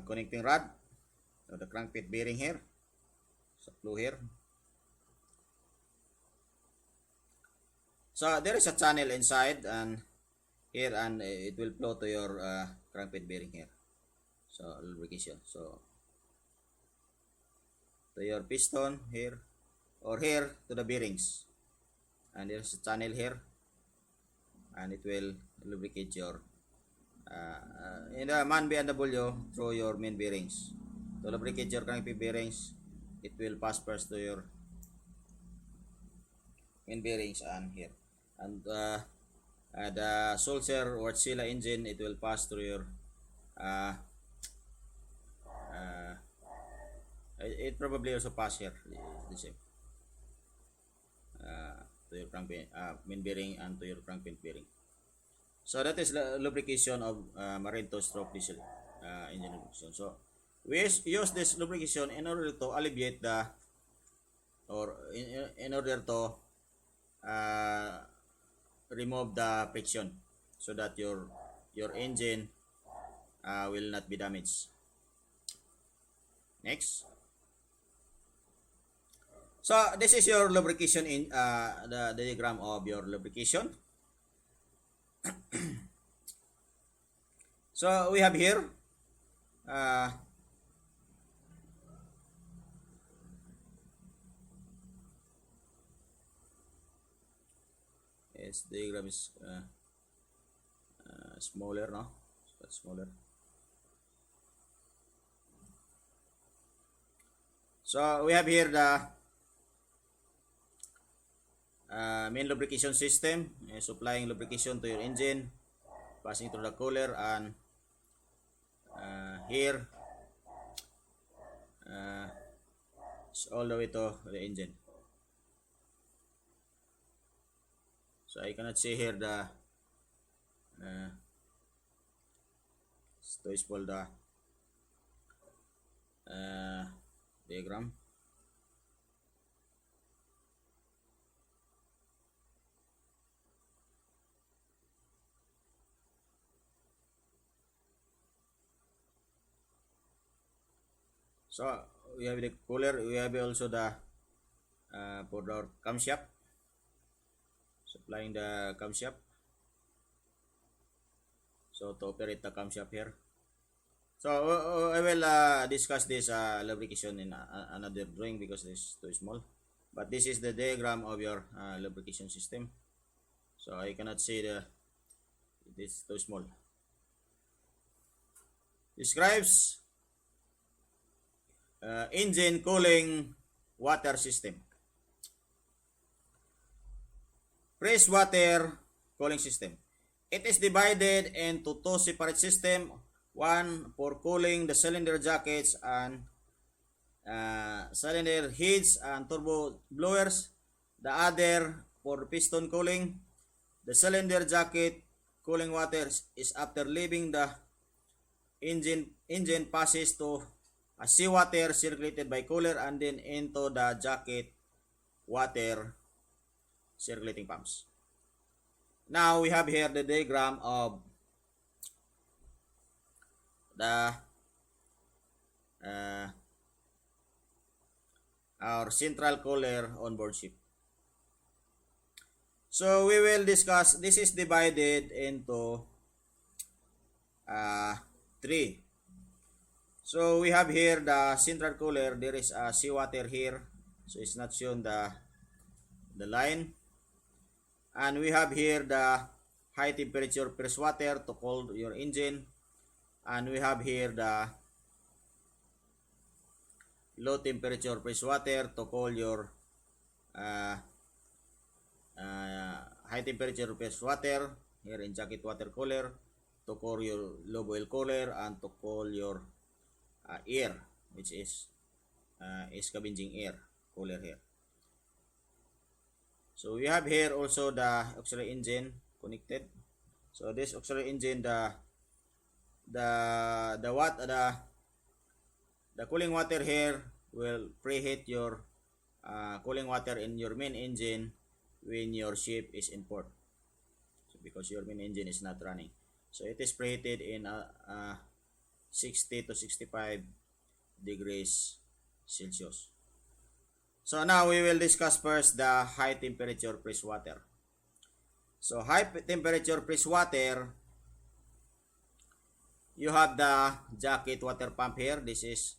connecting rod, so the crankpit bearing here. So flow here. So there is a channel inside and here, and it will flow to your crankpit bearing here. So lubrication. So to your piston here, or here to the bearings, and there's a channel here, and it will lubricate your in the MAN B&W through your main bearings. To lubricate your crankpit bearings, it will pass first to your main bearings and here, and the Sulzer or Wärtsilä engine, it will pass through your it probably also pass here, the same, to your crankpit main bearing and to your crankpit bearing. So that is the lubrication of marine two-stroke diesel engine lubrication. So we use this lubrication in order to alleviate the, or in order to remove the friction, so that your engine will not be damaged. Next. So this is your lubrication in the diagram of your lubrication. So we have here yes, diagram is smaller, no? Smaller. So we have here the main lubrication system, supplying lubrication to your engine, passing through the cooler, and here uh, all the way to the engine. So I cannot see here the to spoil the diagram. So we have the cooler, we have also the for our camshaft, supplying the camshaft. So to operate the camshaft here. So I will discuss this lubrication in another drawing because this is too small. But this is the diagram of your lubrication system. So I cannot see this too small. Describes engine cooling water system. Fresh water cooling system. It is divided into two separate systems. One for cooling the cylinder jackets and cylinder heads and turbo blowers. The other for piston cooling. The cylinder jacket cooling water is after leaving the engine passes to a seawater circulated by cooler and then into the jacket water circulating pumps. Now we have here the diagram of the our central cooler on board ship. So we will discuss, this is divided into three. So we have here the central cooler. There is a seawater here, so it's not shown the line. And we have here the high temperature press water to cool your engine. And we have here the low temperature press water to cool your high temperature press water here in jacket water cooler, to cool your low boil cooler, and to cool your air, which is scavenging air cooler here. So we have here also the auxiliary engine connected. So this auxiliary engine, the cooling water here will preheat your cooling water in your main engine when your ship is in port. So because your main engine is not running, so it is preheated in 60 to 65 degrees Celsius. So now we will discuss first the high temperature press water. So high temperature press water, you have the jacket water pump here. This is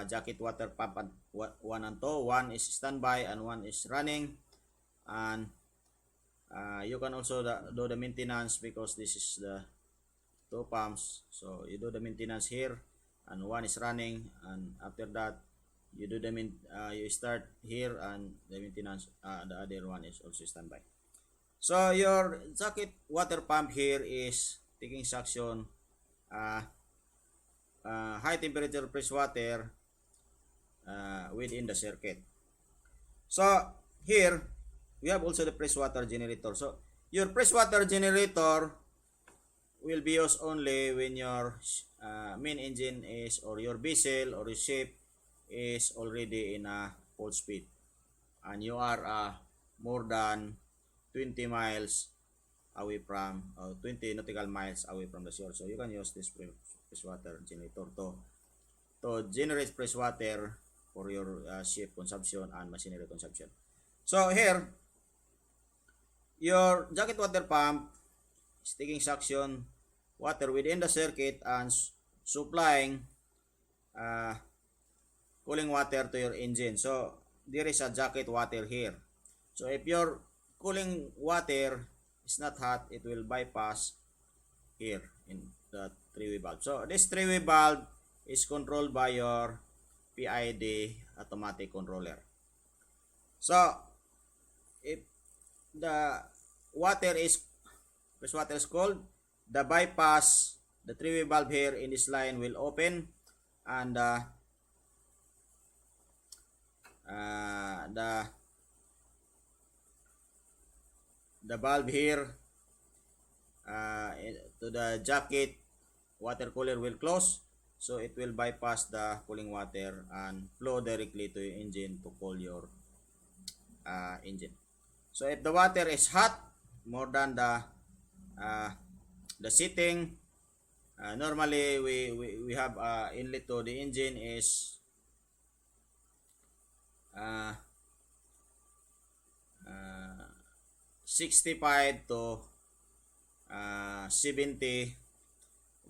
jacket water pump 1 and 2. One is standby and one is running. And you can also do the maintenance because this is the two pumps. So you do the maintenance here, and one is running, and after that you do the you start here, and the maintenance the other one is also standby. So your jacket water pump here is taking suction high temperature press water within the circuit. So here we have also the press water generator. So your press water generator will be used only when your main engine is, or your vessel or your ship is already in a full speed, and you are more than 20 miles away from 20 nautical miles away from the shore. So you can use this press water generator to generate fresh water for your ship consumption and machinery consumption. So here, your jacket water pump is taking suction water within the circuit and supplying cooling water to your engine. So there is a jacket water here. So if your cooling water is not hot, it will bypass here in the three-way valve. So this three-way valve is controlled by your PID automatic controller. So if the fresh water is cold, the bypass, the three-way valve here in this line will open, and the valve here to the jacket water cooler will close, so it will bypass the cooling water and flow directly to your engine to cool your engine. So if the water is hot more than the setting, normally we have inlet to the engine is 65 to 70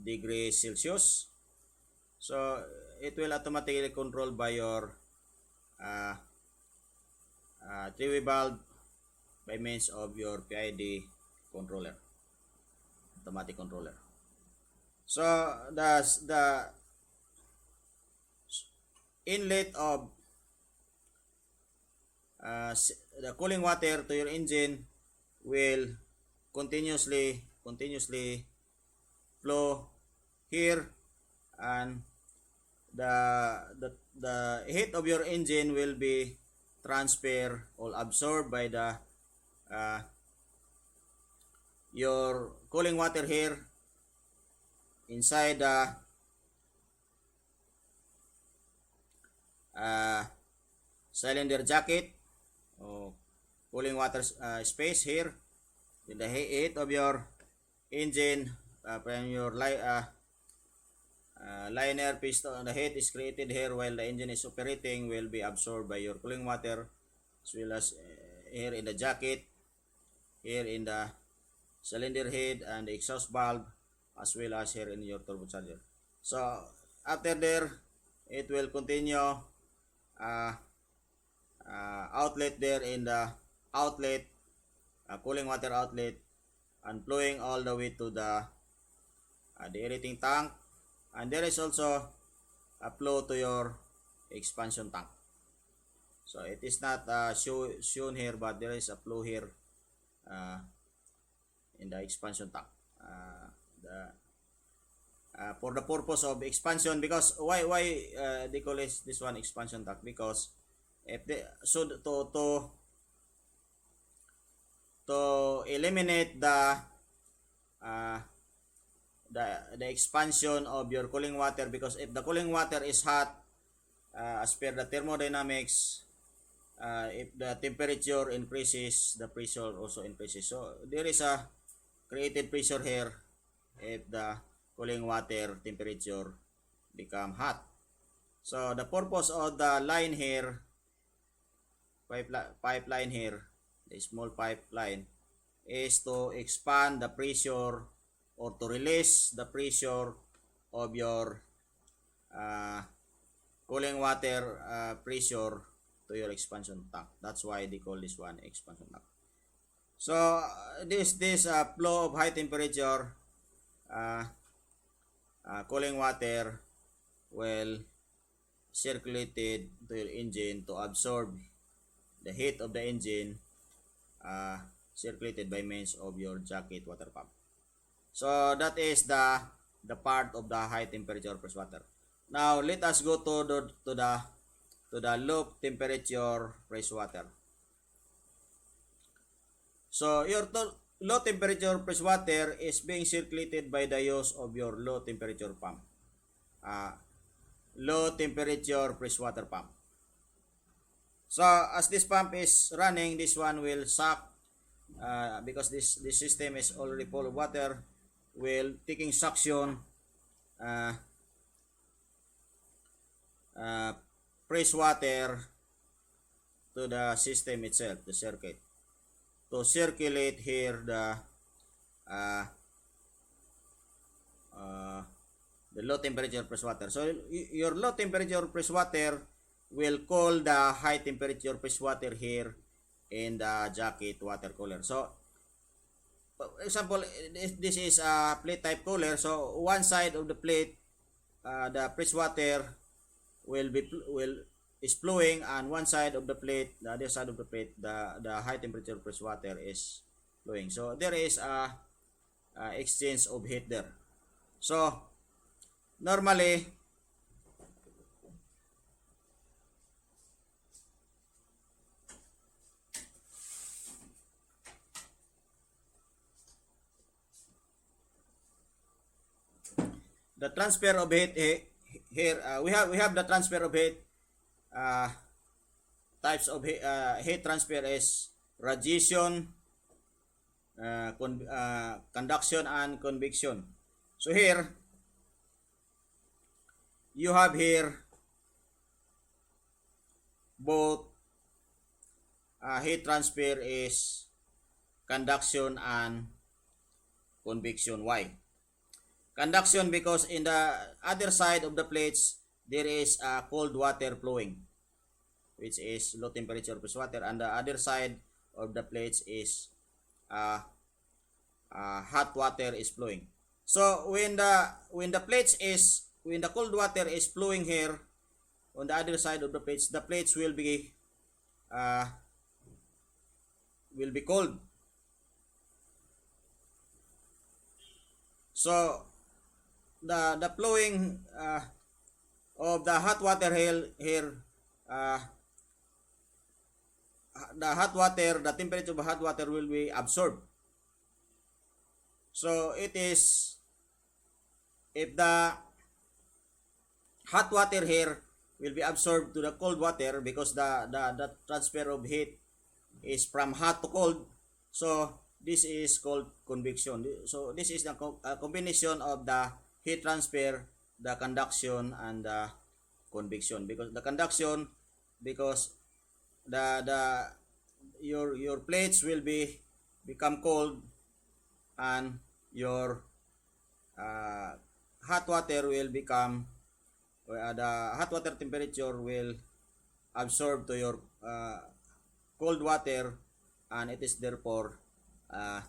degrees Celsius. So it will automatically controlled by your three-way valve by means of your PID controller, automatic controller. So the inlet of the cooling water to your engine will continuously flow here, and the heat of your engine will be transferred or absorbed by the your cooling water here inside the cylinder jacket or cooling water space here. In the heat of your engine from your liner piston, the heat is created here while the engine is operating will be absorbed by your cooling water, as well as here in the jacket, here in the cylinder head and the exhaust valve, as well as here in your turbocharger. So after there, it will continue outlet there in the outlet, cooling water outlet, and flowing all the way to the aerating tank, and there is also a flow to your expansion tank. So it is not shown here, but there is a flow here in the expansion tank. For the purpose of expansion, because why they call this one expansion tank, because if they so to eliminate the expansion of your cooling water, because if the cooling water is hot, as per the thermodynamics, if the temperature increases, the pressure also increases. So there is a created pressure here if the cooling water temperature become hot. So the purpose of the line here, pipeline here, the small pipeline, is to expand the pressure or to release the pressure of your cooling water pressure to your expansion tank. That's why they call this one expansion tank. So this flow of high temperature cooling water will circulated to your engine to absorb the heat of the engine, circulated by means of your jacket water pump. So that is the part of the high temperature press water. Now let us go to the low temperature press water. So your low temperature press water is being circulated by the use of your low temperature pump. Low temperature press water pump. So as this pump is running, this one will suck, because this system is already full of water, will taking suction press water to the system itself, the circuit, to circulate here the low temperature press water. So your low temperature press water will cool the high temperature press water here in the jacket water cooler. So for example, this is a plate type cooler. So one side of the plate, the press water is flowing, and one side of the plate, the other side of the plate, the high temperature press water is flowing. So there is a exchange of heat there. So normally the transfer of heat here, we have the transfer of heat. Types of heat transfer is radiation, conduction, and convection. So here you have here both heat transfer is conduction and convection. Why? Conduction, because in the other side of the plates there is cold water flowing, which is low temperature plus water, and the other side of the plates is hot water is flowing. So when the cold water is flowing here on the other side of the plates will be cold. So the flowing of the hot water here, the temperature of hot water will be absorbed. So it is, if the hot water here will be absorbed to the cold water, because the transfer of heat is from hot to cold, so this is called convection. So this is the combination of the heat transfer, the conduction, and the convection. Because the conduction, because your plates will become cold, and your hot water will become, the hot water temperature will absorb to your cold water, and it is therefore the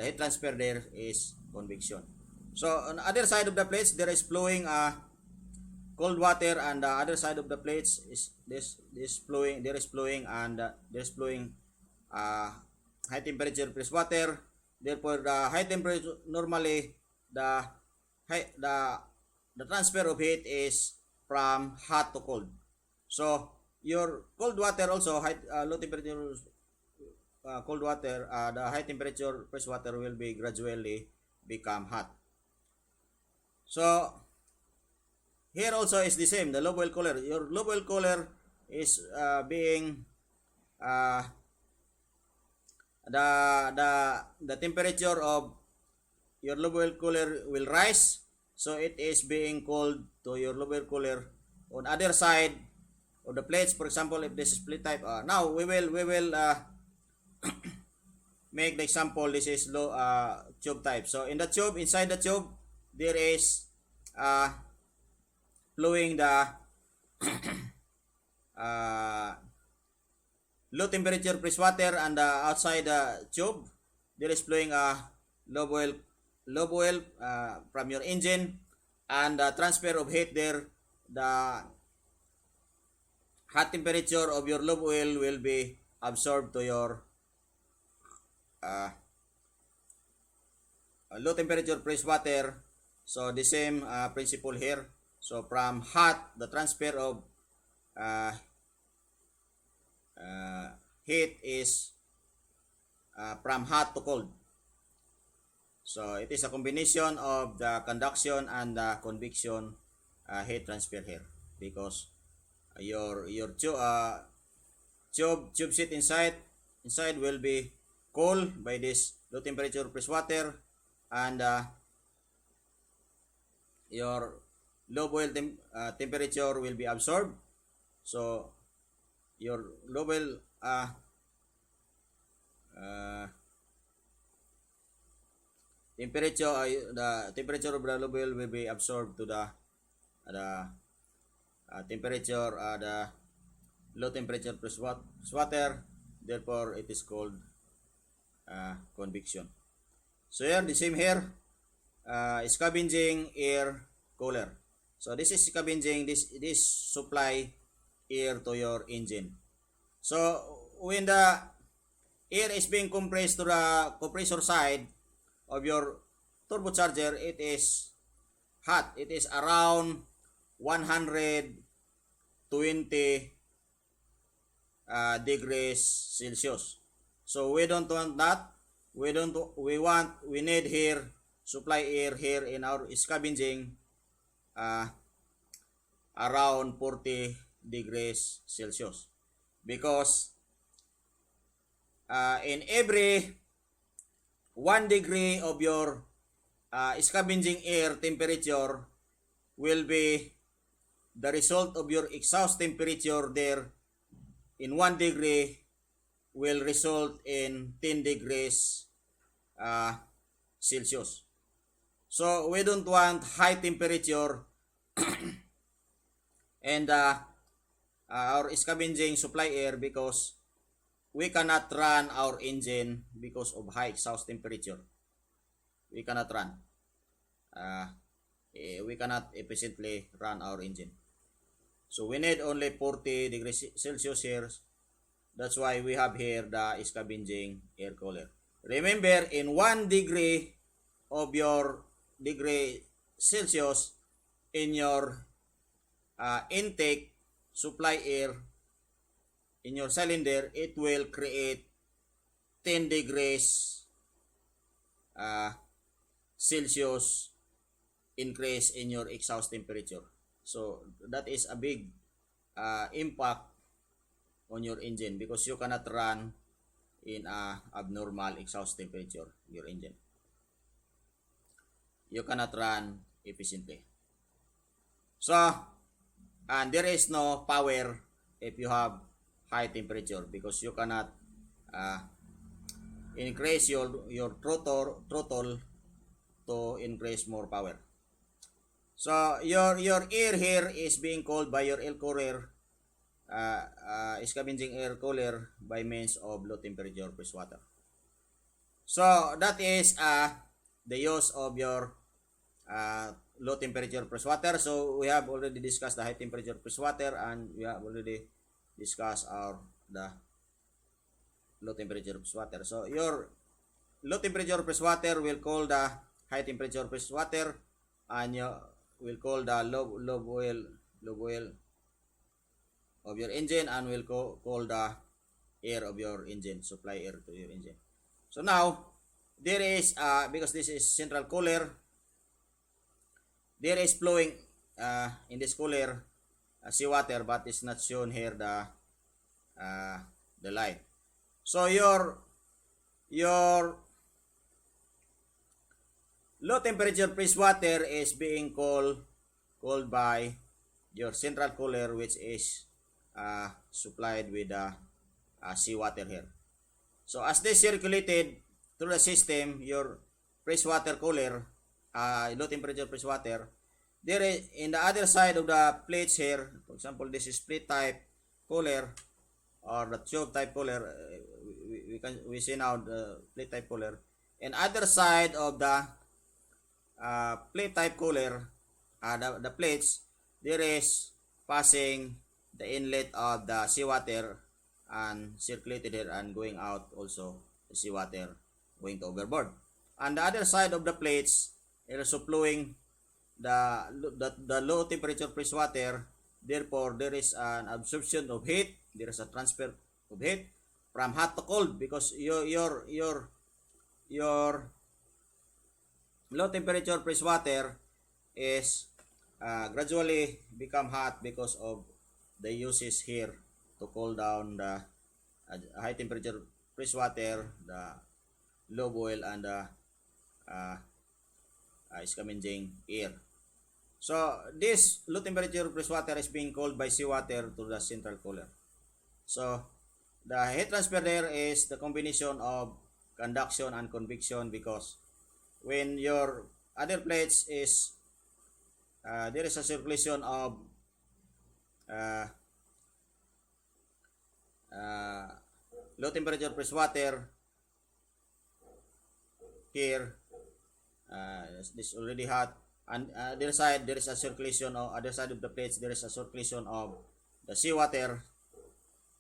heat transfer there is convection. So on the other side of the plates there is flowing cold water, and the other side of the plates is flowing, there is flowing high temperature press water. Therefore the high temperature, normally the transfer of heat is from hot to cold. So your cold water also, low temperature cold water, the high temperature press water will be gradually become hot. So here also is the same, the low boil cooler. Your low boil cooler is being the temperature of your low boil cooler will rise, so it is being cooled to your low boil cooler on other side of the plates. For example, if this is split type, now we will make the example. This is low tube type. So in the tube, inside the tube, there is flowing the low temperature press water, and outside the tube there is flowing low boil from your engine, and the transfer of heat there, the hot temperature of your low boil will be absorbed to your low temperature press water. So the same principle here. So from hot, the transfer of heat is from hot to cold. So it is a combination of the conduction and the convection heat transfer here, because your tube seat inside will be cooled by this low temperature press water, and your low boil temperature will be absorbed. So your low boil temperature, the temperature of the low boil will be absorbed to the temperature, the low temperature press water. Therefore it is called convection. So here, the same here, scavenging air cooler. So this is scavenging, this supply air to your engine. So when the air is being compressed to the compressor side of your turbocharger, it is hot. It is around 120 degrees Celsius. So we don't want that. We need here supply air here in our scavenging around 40 degrees Celsius, because in every 1 degree of your scavenging air temperature will be the result of your exhaust temperature there in 1 degree will result in 10 degrees Celsius. So we don't want high temperature and our scavenging supply air, because we cannot run our engine because of high exhaust temperature. We cannot run. We cannot efficiently run our engine. So we need only 40 degrees Celsius here. That's why we have here the scavenging air cooler. Remember, in 1 degree of your degree Celsius in your intake supply air in your cylinder, it will create 10 degrees Celsius increase in your exhaust temperature. So that is a big impact on your engine, because you cannot run in a abnormal exhaust temperature your engine. You cannot run efficiently. So, and there is no power if you have high temperature, because you cannot increase your throttle to increase more power. So your air here is being cooled by your air cooler, scavenging air cooler, by means of low temperature press water. So that is the use of your low temperature press water. So we have already discussed the high temperature press water, and we have already discussed the low temperature press water. So your low temperature press water will cool the high temperature press water, and you will cool the low boil of your engine, and will cool the air of your engine, supply air to your engine. So now there is because this is central cooler, there is flowing in this cooler seawater, but it's not shown here the light. So your low temperature press water is being cooled by your central cooler, which is supplied with seawater here. So as they circulated through the system, your press water cooler, low temperature press water, there is in the other side of the plates here, for example, this is split type cooler or the tube type cooler. We see now the plate type cooler, and other side of the plate type cooler, the plates, there is passing the inlet of the seawater and circulated here and going out also the seawater going to overboard. On the other side of the plates, it is also flowing the low temperature press water. Therefore, there is an absorption of heat. There is a transfer of heat from hot to cold, because your low temperature press water is gradually become hot because of the uses here to cool down the high temperature press water, the low boil, and the scavenging air. So this low temperature press water is being cooled by seawater to the central cooler. So the heat transfer there is the combination of conduction and convection, because when your other plates is there is a circulation of low temperature press water here, this already hot, and other side there is a circulation of other side of the plates, there is a circulation of the seawater.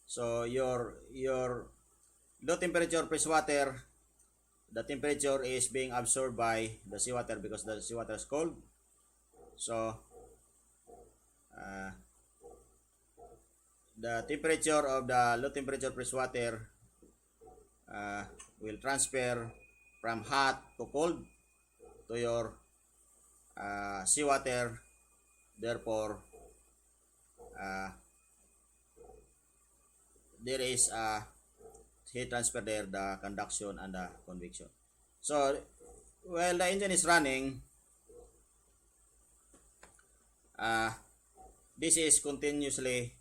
So your low temperature press water, the temperature is being absorbed by the seawater because the seawater is cold. So the temperature of the low temperature press water will transfer from hot to cold. to your seawater. Therefore, there is a heat transfer there, the conduction and the convection. So while the engine is running, this is continuously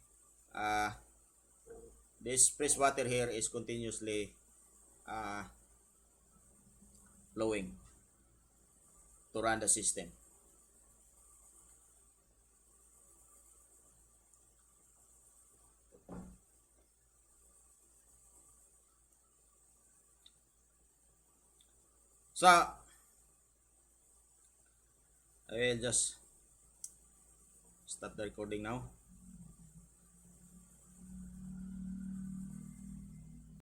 this fresh water here is continuously flowing to run the system. So I will just stop the recording now.